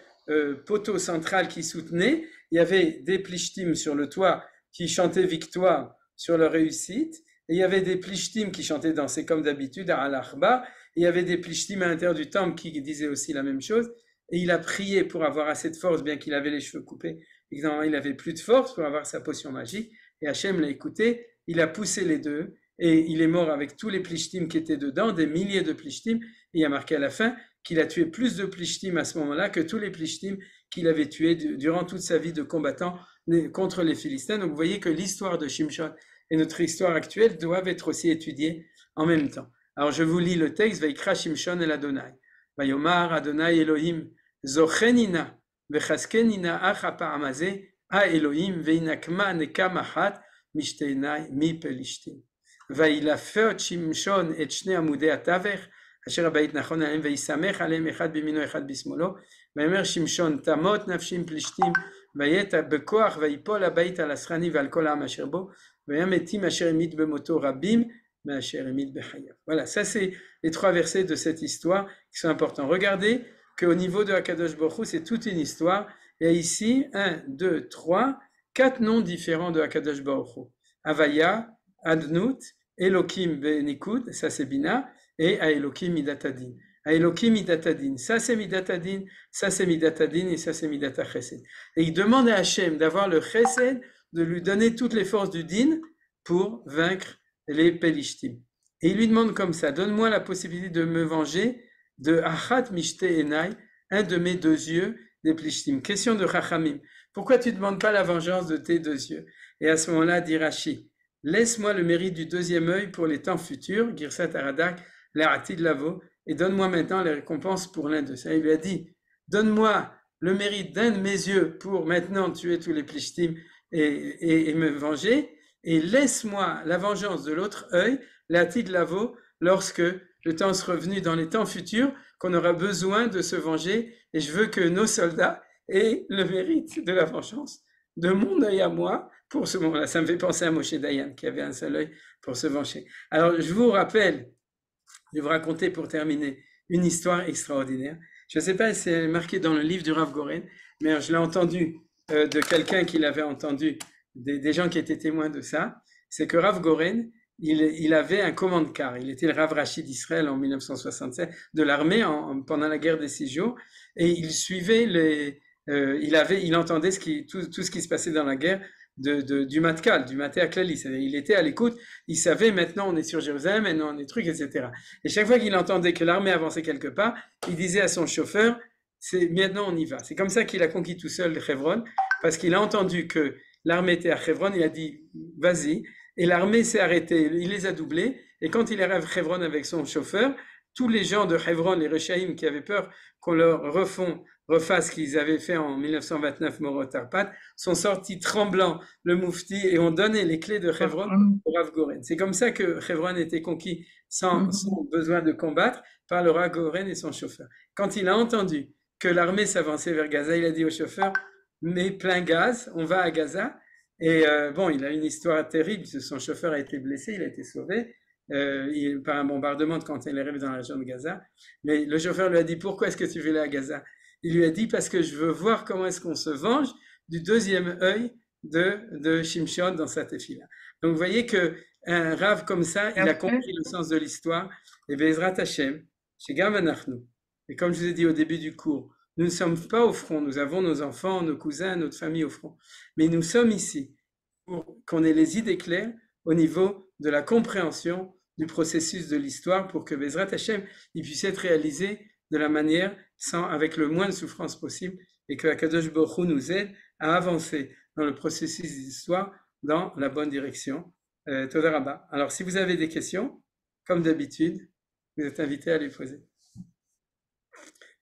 poteaux centrales qui soutenaient. Il y avait des Plishtim sur le toit qui chantaient victoire sur leur réussite, et il y avait des Plishtim qui chantaient danser comme d'habitude à Al-Akhba, et il y avait des Plishtim à l'intérieur du temple qui disaient aussi la même chose, et il a prié pour avoir assez de force, bien qu'il avait les cheveux coupés, et que il n'avait plus de force pour avoir sa potion magique, et Hachem l'a écouté, il a poussé les deux, et il est mort avec tous les Plishtim qui étaient dedans, des milliers de Plishtim, et il a marqué à la fin qu'il a tué plus de Plishtim à ce moment-là que tous les Plishtim qu'il avait tués durant toute sa vie de combattant contre les Philistins. Donc vous voyez que l'histoire de Shimshon et notre histoire actuelle doivent être aussi étudiées en même temps. Alors je vous lis le texte, Vaikra Shimshon el Adonai. Vayomar Adonai Elohim, Zochenina, Vechaskenina Acha Pa'amaze, A Elohim, Veinakma Nekamahat, Mishteinai, Mi Pelishtim. Vailafeot Shimshon et Shne Amudei Atavech, אשר הבית נכון עליהם ויסמך עליהם אחד בימינו אחד בשמאלו ויאמר שמשון תמות נפשי עם פלישתים ויתע בכוח ויפול הבית על הסחני ועל כל העם אשר בו וימתים אשר המית במותו רבים מאשר המית בחייו. Voilà, ça c'est les trois versets de cette histoire qui sont importants. Regardez qu'au niveau de Akadosh Baruch Hu, c'est toute une histoire. Il y a ici 1, 2, 3, 4 noms différents de Akadosh Baruch Hu. Havaya, Adnut, Elokim Benikud, ça c'est Bina, et à Elokim Midatadin. À Elokim Midatadin, ça c'est Midatadin, ça c'est Midatadin et ça c'est Midata Chesed. Et il demande à Hachem d'avoir le Chesed, de lui donner toutes les forces du Din pour vaincre les Pelishtim. Et il lui demande comme ça, donne-moi la possibilité de me venger de Achat Mishte Enai, un de mes deux yeux des Pelishtim. Question de Chachamim. Pourquoi tu ne demandes pas la vengeance de tes deux yeux? Et à ce moment-là, dit Rashi, laisse-moi le mérite du deuxième œil pour les temps futurs, Girsat Aradak, l'Arati de Lavo, et donne-moi maintenant les récompenses pour l'un de ça. Il lui a dit, donne-moi le mérite d'un de mes yeux pour maintenant tuer tous les Plishtim et me venger, et laisse-moi la vengeance de l'autre œil, l'Arati de Lavo, lorsque le temps sera revenu dans les temps futurs, qu'on aura besoin de se venger, et je veux que nos soldats aient le mérite de la vengeance de mon œil à moi pour ce moment-là. Ça me fait penser à Moshe Dayan, qui avait un seul œil pour se venger. Alors, je vous rappelle, je vais vous raconter pour terminer une histoire extraordinaire. Je ne sais pas si c'est marqué dans le livre du Rav Goren, mais je l'ai entendu de quelqu'un qui l'avait entendu, des gens qui étaient témoins de ça. C'est que Rav Goren, il avait un commande-car. Il était le Rav Rashi d'Israël en 1967, de l'armée pendant la guerre des 6 jours, et il suivait il entendait tout ce qui se passait dans la guerre du Matkal, du Maté Aklali. Il était à l'écoute, il savait maintenant on est sur Jérusalem, maintenant on est trucs, etc. Et chaque fois qu'il entendait que l'armée avançait quelque part, il disait à son chauffeur, maintenant on y va. C'est comme ça qu'il a conquis tout seul Hebron, parce qu'il a entendu que l'armée était à Hebron, il a dit vas-y, et l'armée s'est arrêtée, il les a doublés, et quand il arrive à Hebron avec son chauffeur, tous les gens de Hebron, les Rechaïm qui avaient peur qu'on leur refasse ce qu'ils avaient fait en 1929 Morot Arpat, sont sortis tremblants, le Moufti, et ont donné les clés de Hebron au Rav Goren. C'est comme ça que Hebron était conquis sans besoin de combattre par le Rav Goren et son chauffeur. Quand il a entendu que l'armée s'avançait vers Gaza, il a dit au chauffeur, mais plein gaz, on va à Gaza. Et il a une histoire terrible, son chauffeur a été blessé, il a été sauvé par un bombardement quand il arrive dans la région de Gaza. Mais le chauffeur lui a dit, pourquoi est-ce que tu veux aller à Gaza? Il lui a dit, parce que je veux voir comment est-ce qu'on se venge du deuxième œil de Shimshon dans sa tefila. Donc vous voyez qu'un rave comme ça, il a compris le sens de l'histoire. Et Bezrat Hashem, chez Gavanachnu, et comme je vous ai dit au début du cours, nous ne sommes pas au front, nous avons nos enfants, nos cousins, notre famille au front. Mais nous sommes ici pour qu'on ait les idées claires au niveau de la compréhension du processus de l'histoire pour que Bezrat Hashem il puisse être réalisé de la manière avec le moins de souffrance possible et que Akadosh Baruch Hu nous aide à avancer dans le processus d'histoire dans la bonne direction. Toda Rabba. Alors si vous avez des questions, comme d'habitude, vous êtes invités à les poser.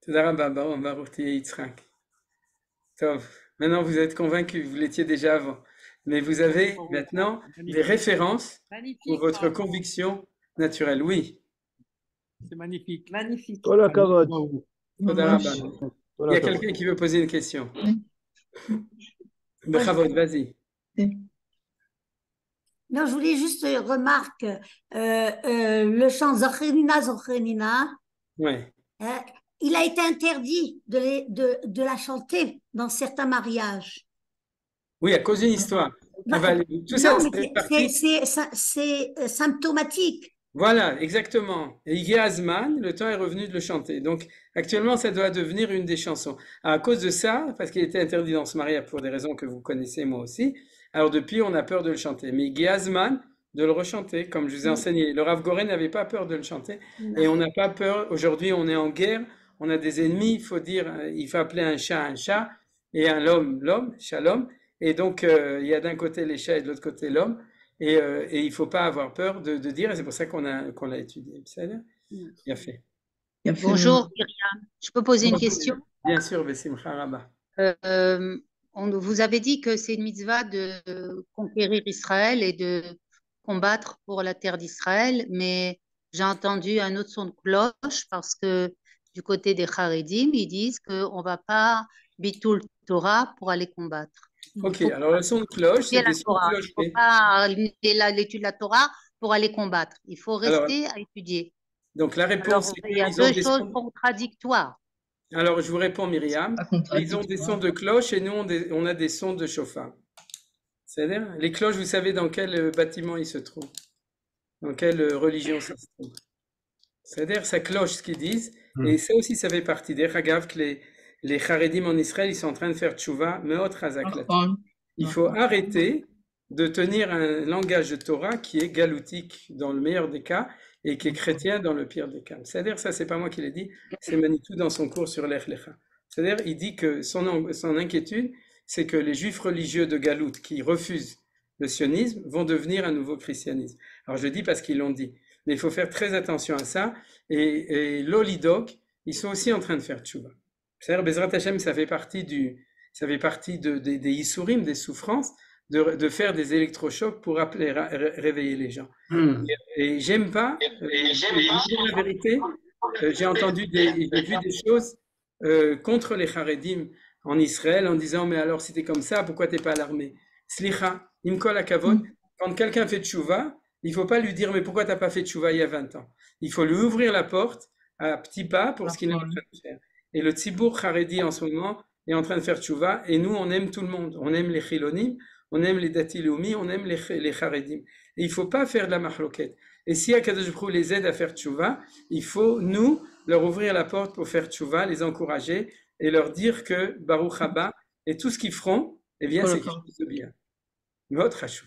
Toda Rabba, Baruch Tiye Yitzhak. Maintenant vous êtes convaincus, vous l'étiez déjà avant. Mais vous avez maintenant des références pour votre conviction naturelle. Oui. C'est magnifique. Magnifique. Il y a quelqu'un qui veut poser une question. Bechavod, vas-y. Non, je voulais juste remarquer le chant Zochenina, Zochenina, Ouais. euh, il a été interdit de la chanter dans certains mariages. Oui, à cause d'une histoire. Bah, Tout ça, non, mais c'est parti. c'est symptomatique. Voilà, exactement. Et Ige Azman, le temps est revenu de le chanter. Donc, actuellement, ça doit devenir une des chansons. À cause de ça, parce qu'il était interdit dans ce mariage pour des raisons que vous connaissez moi aussi, alors depuis, on a peur de le chanter. Mais Ige Azman, de le rechanter, comme je vous ai enseigné. Le Rav Goren n'avait pas peur de le chanter. Et on n'a pas peur. Aujourd'hui, on est en guerre, on a des ennemis, il faut dire, il faut appeler un chat, et un l'homme, shalom. Et donc, il y a d'un côté les chats et de l'autre côté l'homme. Et il ne faut pas avoir peur de dire, et c'est pour ça qu'on l'a étudié. Ça va bien fait. Bonjour Myriam, je peux poser une question? Bien sûr, Bessimcha Rabba. Vous avez dit que c'est une mitzvah de conquérir Israël et de combattre pour la terre d'Israël, mais j'ai entendu un autre son de cloche parce que du côté des Haredim, ils disent qu'on ne va pas bitul Torah pour aller combattre. Ok, alors le son de cloche, c'est des sons de cloche. Il ne faut pas l'étude de la Torah pour aller combattre. Il faut rester à étudier. Donc la réponse, c'est qu'il y a deux choses contradictoires. Alors je vous réponds, Myriam. Ils ont des sons de cloche et nous, on a des sons de chauffard. C'est-à-dire, les cloches, vous savez dans quel bâtiment ils se trouvent? Dans quelle religion ça se trouve? C'est-à-dire, ça cloche ce qu'ils disent. Et ça aussi, ça fait partie des Hagav que les Haredim en Israël, ils sont en train de faire tchouva, meot razak. Il faut arrêter de tenir un langage de Torah qui est galoutique dans le meilleur des cas et qui est chrétien dans le pire des cas. C'est-à-dire, ça, c'est pas moi qui l'ai dit, c'est Manitou dans son cours sur l'Ech Lecha. C'est-à-dire, il dit que son inquiétude, c'est que les juifs religieux de Galout qui refusent le sionisme vont devenir un nouveau christianisme. Alors, je dis parce qu'ils l'ont dit. Mais il faut faire très attention à ça. Et l'Olidok, ils sont aussi en train de faire tchouva. C'est-à-dire, Bezrat Hashem, ça fait partie des Yisurim, des souffrances, de faire des électrochocs pour réveiller les gens. Et j'aime pas, la vérité, j'ai vu des choses contre les Haredim en Israël en disant, mais alors si t'es comme ça, pourquoi t'es pas à l'armée? Slicha, imkol akavod, quand quelqu'un fait tchouva, il faut pas lui dire, mais pourquoi t'as pas fait tchouva il y a 20 ans? Il faut lui ouvrir la porte à petits pas pour ce qu'il est en train de faire. Et le Tzibour Haredi en ce moment est en train de faire tchouva, et nous, on aime tout le monde. On aime les Chilonim, on aime les Dati Leumi, on aime les Haredim. Et il faut pas faire de la marloquette. Et si Akadosh Baruch Hu les aide à faire tchouva, il faut, nous, leur ouvrir la porte pour faire tchouva, les encourager, et leur dire que Baruch Haba, et tout ce qu'ils feront, eh bien, c'est quelque chose de bien. Votre Hachou.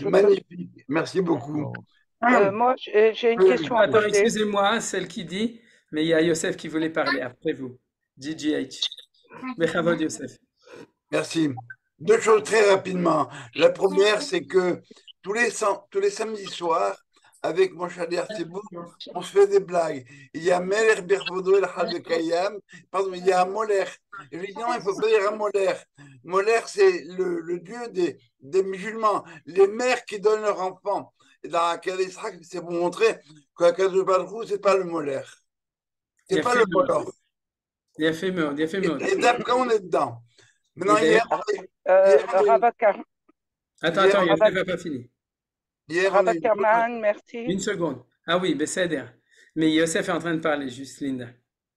Magnifique, merci beaucoup. Moi, j'ai une question à Attends, poser. excusez-moi, celle qui dit, mais il y a Yosef qui voulait parler après vous. GGH. Bechavod Yosef. Merci. Deux choses très rapidement. La première, c'est que tous les samedis soirs, avec mon Chader Tzibour, on se fait des blagues. Il y a Melech Birvodo El Had Kayam, pardon, il y a un Moler. Et je dis non, il ne faut pas dire un Moler. Moler, c'est le dieu des musulmans, les mères qui donnent leurs enfants. Et dans la Kadesh Israël, c'est pour montrer qu'Akadosh Baruch Hu, ce n'est pas le Moler. Ce n'est pas le Moler. Il a fait mort, il a fait mort. Et d'après, on est dedans. Maintenant, Attends, Yosef n'a pas fini. Rabba Kerman, merci. Une seconde. Ah oui, Besséder. Mais Yosef est en train de parler, juste Linda.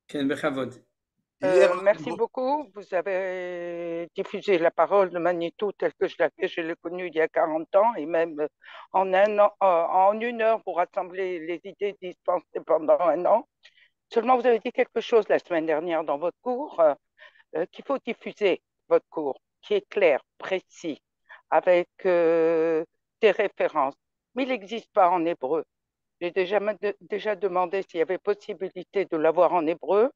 Ken Bechavod. Merci beaucoup. Vous avez diffusé la parole de Manitou telle que je l'ai connue il y a 40 ans et même en une heure pour rassembler les idées dispensées pendant un an. Seulement, vous avez dit quelque chose la semaine dernière dans votre cours, qu'il faut diffuser votre cours, qui est clair, précis, avec des références. Mais il n'existe pas en hébreu. J'ai déjà demandé s'il y avait possibilité de l'avoir en hébreu,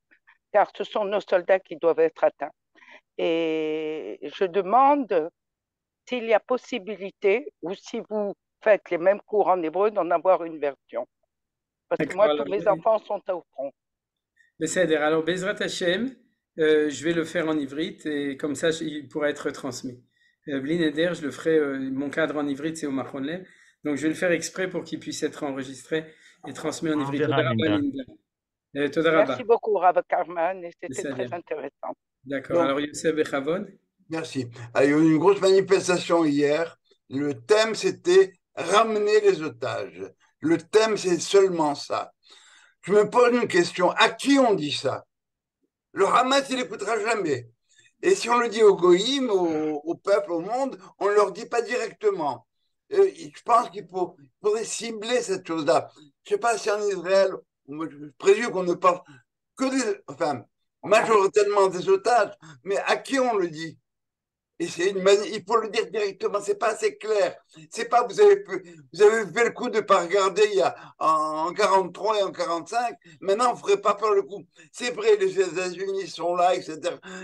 car ce sont nos soldats qui doivent être atteints. Et je demande s'il y a possibilité, ou si vous faites les mêmes cours en hébreu, d'en avoir une version. Parce que moi, tous mes enfants sont au front. Besséder. Alors, Bezrat Hashem, je vais le faire en ivrite, et comme ça, il pourra être transmis. Blineder, je le ferai, mon cadre en ivrite, c'est au Machon Lev. Donc, je vais le faire exprès pour qu'il puisse être enregistré et transmis en ivrite. Merci beaucoup, Rav Karman, et c'était très intéressant. D'accord. Alors, Yosef Bechavod. Merci. Ah, il y a eu une grosse manifestation hier. Le thème, c'était ramener les otages. Le thème, c'est seulement ça. Je me pose une question. À qui on dit ça? Le Hamas, il n'écoutera jamais. Et si on le dit aux goïms, au peuple, au monde, on ne leur dit pas directement. Je pense faudrait cibler cette chose-là. Je ne sais pas si en Israël, moi, je présume qu'on ne parle que enfin, majoritairement des otages, mais à qui on le dit? Et il faut le dire directement, c'est pas assez clair. C'est pas, vous avez fait le coup de pas regarder en 43 et en 45. Maintenant, vous ne ferez pas faire le coup. C'est vrai, les États-Unis sont là, etc.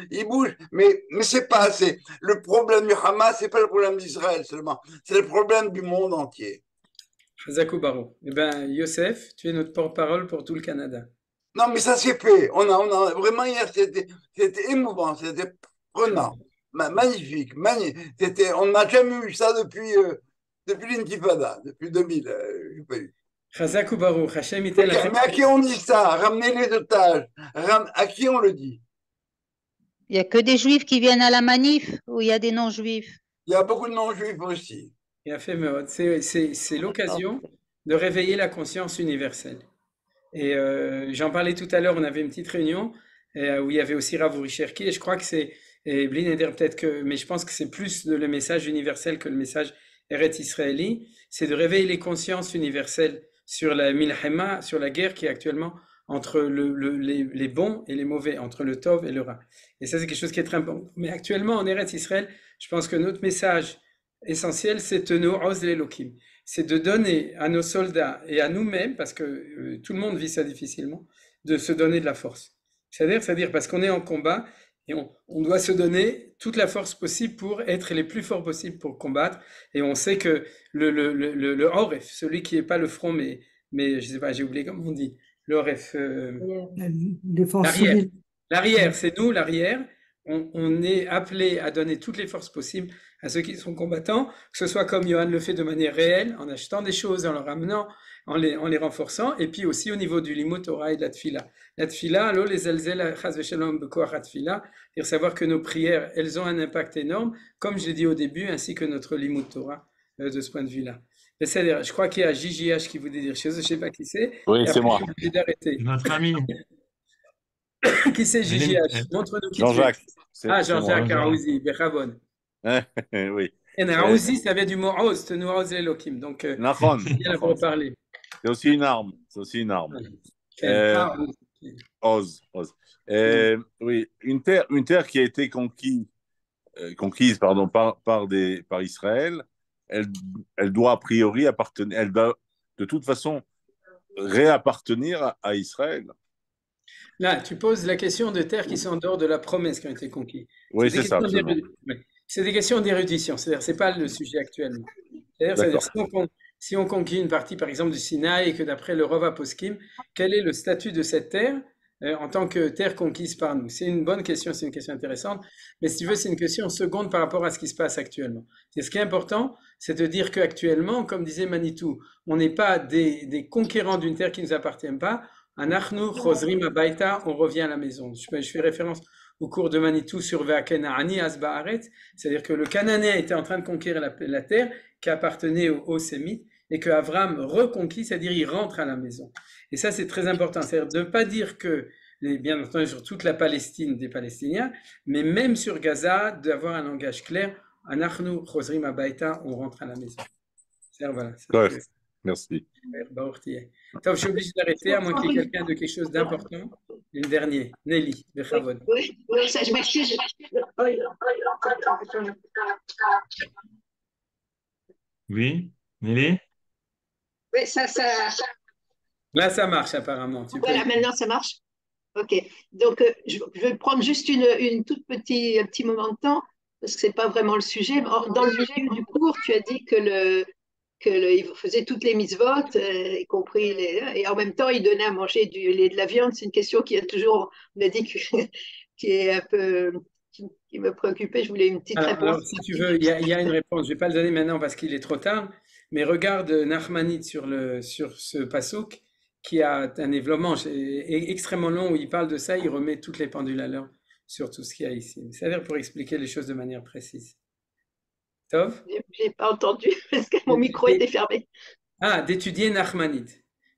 Ils bougent, mais c'est pas assez. Le problème du Hamas, c'est pas le problème d'Israël seulement. C'est le problème du monde entier. Chazakou Barou. Eh bien, Youssef, tu es notre porte-parole pour tout le Canada. Non, mais ça s'est fait. Vraiment hier, c'était émouvant, c'était prenant. Magnifique, on n'a jamais eu ça depuis l'intifada, depuis 2000. J'ai pas eu. Chazakou Barou, Hachem Itel Mais à qui on dit ça? Ramener les otages. À qui on le dit? Il n'y a que des juifs qui viennent à la manif ou il y a des non-juifs? Il y a beaucoup de non-juifs aussi. Il a fait Meod. C'est l'occasion de réveiller la conscience universelle. Et j'en parlais tout à l'heure, on avait une petite réunion où il y avait aussi Rav Uri Cherki, et je crois que c'est, et Blin Eder peut-être que, mais je pense que c'est plus le message universel que le message Eretz Israéli, c'est de réveiller les consciences universelles sur la milhema, sur la guerre qui est actuellement entre les bons et les mauvais, entre le tov et le ra. Et ça, c'est quelque chose qui est très important. Mais actuellement, en Eretz Israël, je pense que notre message essentiel, c'est Tenu Oz l'Elokim. C'est de donner à nos soldats et à nous-mêmes, parce que tout le monde vit ça difficilement, de se donner de la force. C'est-à-dire parce qu'on est en combat et on doit se donner toute la force possible pour être les plus forts possibles pour combattre. Et on sait que le Oref, celui qui n'est pas le front, mais je sais pas, j'ai oublié comment on dit, le Oref, l'arrière. L'arrière, c'est nous, l'arrière. On est appelé à donner toutes les forces possibles à ceux qui sont combattants, que ce soit comme Johan le fait de manière réelle, en achetant des choses, en leur ramenant, en les renforçant, et puis aussi au niveau du limut Torah et de la tfila. La tfila, alors les elzel chas v'shalom b'koach tfila, c'est-à-dire savoir que nos prières, elles ont un impact énorme, comme je l'ai dit au début, ainsi que notre limut Torah de ce point de vue-là. C'est-à-dire, je crois qu'il y a JJH qui voulait dire chose, je ne sais pas qui c'est. Oui, c'est moi. Notre ami. Qui c'est JJH? Montre-nous qui Jean-Jacques. Ah, Jean-Jacques Arouzi, Bechavon. Oui. Et Arouzi, ça vient du mot Oz, Tenu Oz l'Elokim. Donc, c'est bien pour parler. C'est aussi une arme. C'est aussi une arme. Oz. Oui, une terre qui a été conquise par Israël, elle doit a priori appartenir, elle doit de toute façon réappartenir à Israël. Là, tu poses la question de terres qui sont en dehors de la promesse qui ont été conquises. Oui, c'est ça. C'est des questions d'érudition, c'est-à-dire c'est pas le sujet actuellement. C'est-à-dire si on conquit une partie, par exemple, du Sinaï, et que d'après le Rova Poskim, quel est le statut de cette terre en tant que terre conquise par nous? C'est une bonne question, c'est une question intéressante, mais si tu veux, c'est une question seconde par rapport à ce qui se passe actuellement. Ce qui est important, c'est de dire qu'actuellement, comme disait Manitou, on n'est pas des conquérants d'une terre qui ne nous appartient pas. Anachnu chozrim abaita, on revient à la maison. Je fais référence au cours de Manitou sur Ve'akenaani Asba'aret, c'est-à-dire que le Cananéen était en train de conquérir la terre qui appartenait aux Sémites et que Avram reconquit, c'est-à-dire il rentre à la maison. Et ça, c'est très important, c'est-à-dire de ne pas dire que, bien entendu, sur toute la Palestine des Palestiniens, mais même sur Gaza, d'avoir un langage clair. Anachnu chozrim abaita, on rentre à la maison. Voilà. Merci. Je suis obligé d'arrêter, à moins qu'il y ait quelqu'un de quelque chose d'important. Une dernière, Nelly, de Chavon. Oui, ça, je m'excuse. Oui, Nelly? Oui, ça. Là, ça marche apparemment. Voilà, maintenant ça marche. Ok. Donc, je vais prendre juste un petit moment de temps, parce que ce n'est pas vraiment le sujet. Dans le sujet du cours, tu as dit il faisait toutes les mitzvot, y compris et en même temps, il donnait à manger du lait et de la viande. C'est une question qui a toujours, on a dit, qui est un peu, qui me préoccupait. Je voulais une petite réponse. Alors, si tu veux, il y a une réponse. Je ne vais pas le donner maintenant parce qu'il est trop tard, mais regarde Nachmanide sur ce passouk qui a un développement extrêmement long où il parle de ça, il remet toutes les pendules à l'heure sur tout ce qu'il y a ici. C'est-à-dire pour expliquer les choses de manière précise. Tov? J'ai pas entendu parce que mon micro était fermé. Ah, d'étudier Nachmanide.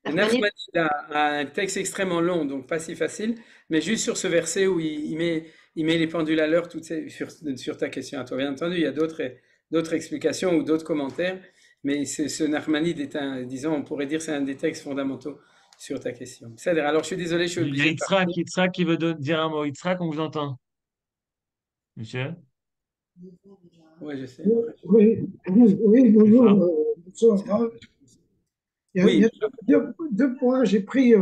Nachmanide a un texte extrêmement long, donc pas si facile, mais juste sur ce verset où il met les pendules à l'heure sur ta question à toi. Bien entendu, il y a d'autres explications ou d'autres commentaires, mais ce Nachmanide est disons, on pourrait dire c'est un des textes fondamentaux sur ta question. C'est-à-dire, alors je suis désolé, je suis Il y a obligé de partir. Yitzhak qui veut dire un mot. Yitzhak, on vous entend. Monsieur? Oui, je sais. Oui, bonjour, bonsoir. Il y a deux points. J'ai pris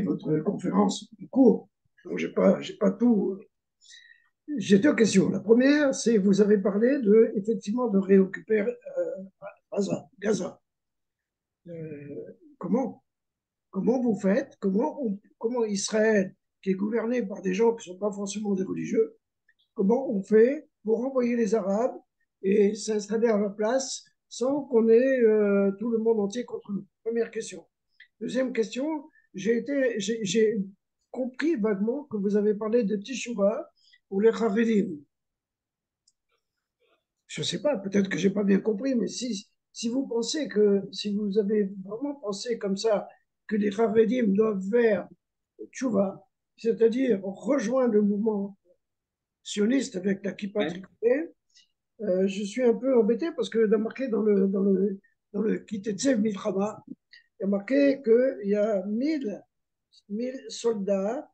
votre conférence de cours, donc j'ai pas tout. J'ai deux questions. La première, c'est vous avez parlé effectivement de réoccuper Gaza. Comment vous faites? Comment Israël, qui est gouverné par des gens qui ne sont pas forcément des religieux, comment on fait pour renvoyer les Arabes et s'installer à la place sans qu'on ait tout le monde entier contre nous? Première question. Deuxième question, j'ai compris vaguement que vous avez parlé de Teshuvah pour les Haredim. Je ne sais pas, peut-être que je n'ai pas bien compris, mais si vous pensez si vous avez vraiment pensé comme ça, que les Haredim doivent faire Teshuvah, c'est-à-dire rejoindre le mouvement sioniste avec la kippa tricotée, je suis un peu embêté parce que marqué dans le Kitetzev Milchama, il y a marqué qu'il y a 1000 soldats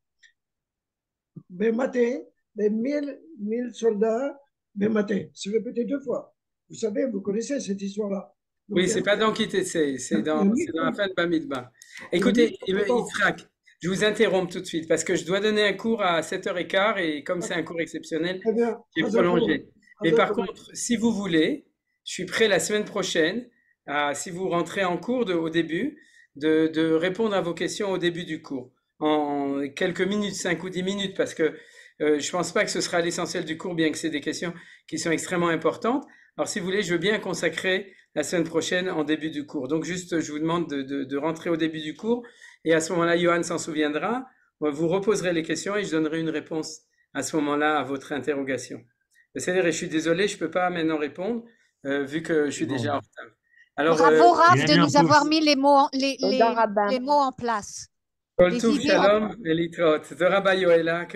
Bématé, des 1000 soldats Bématé. C'est répété deux fois. Vous savez, vous connaissez cette histoire-là. Donc, Oui, c'est pas dans Kitetsé, c'est dans la fin de Bamidbar. Écoutez, Yitzhak, je vous interromps tout de suite parce que je dois donner un cours à 7h15 et comme c'est un cours exceptionnel, j'ai prolongé. Mais par contre, si vous voulez, je suis prêt la semaine prochaine, si vous rentrez en cours au début, de répondre à vos questions au début du cours, en quelques minutes, 5 ou 10 minutes, parce que je pense pas que ce sera l'essentiel du cours, bien que c'est des questions qui sont extrêmement importantes. Alors si vous voulez, je veux bien consacrer la semaine prochaine en début du cours. Donc juste, je vous demande de rentrer au début du cours, et à ce moment-là, Johan s'en souviendra, vous reposerez les questions et je donnerai une réponse à ce moment-là à votre interrogation. C'est-à-dire, et je suis désolé, je peux pas maintenant répondre, vu que je suis déjà en retard. Alors, bravo Raph de nous avoir mis les mots, les mots en place. Kol Tuv Shalom, Elitraot. Zoraba Yoela,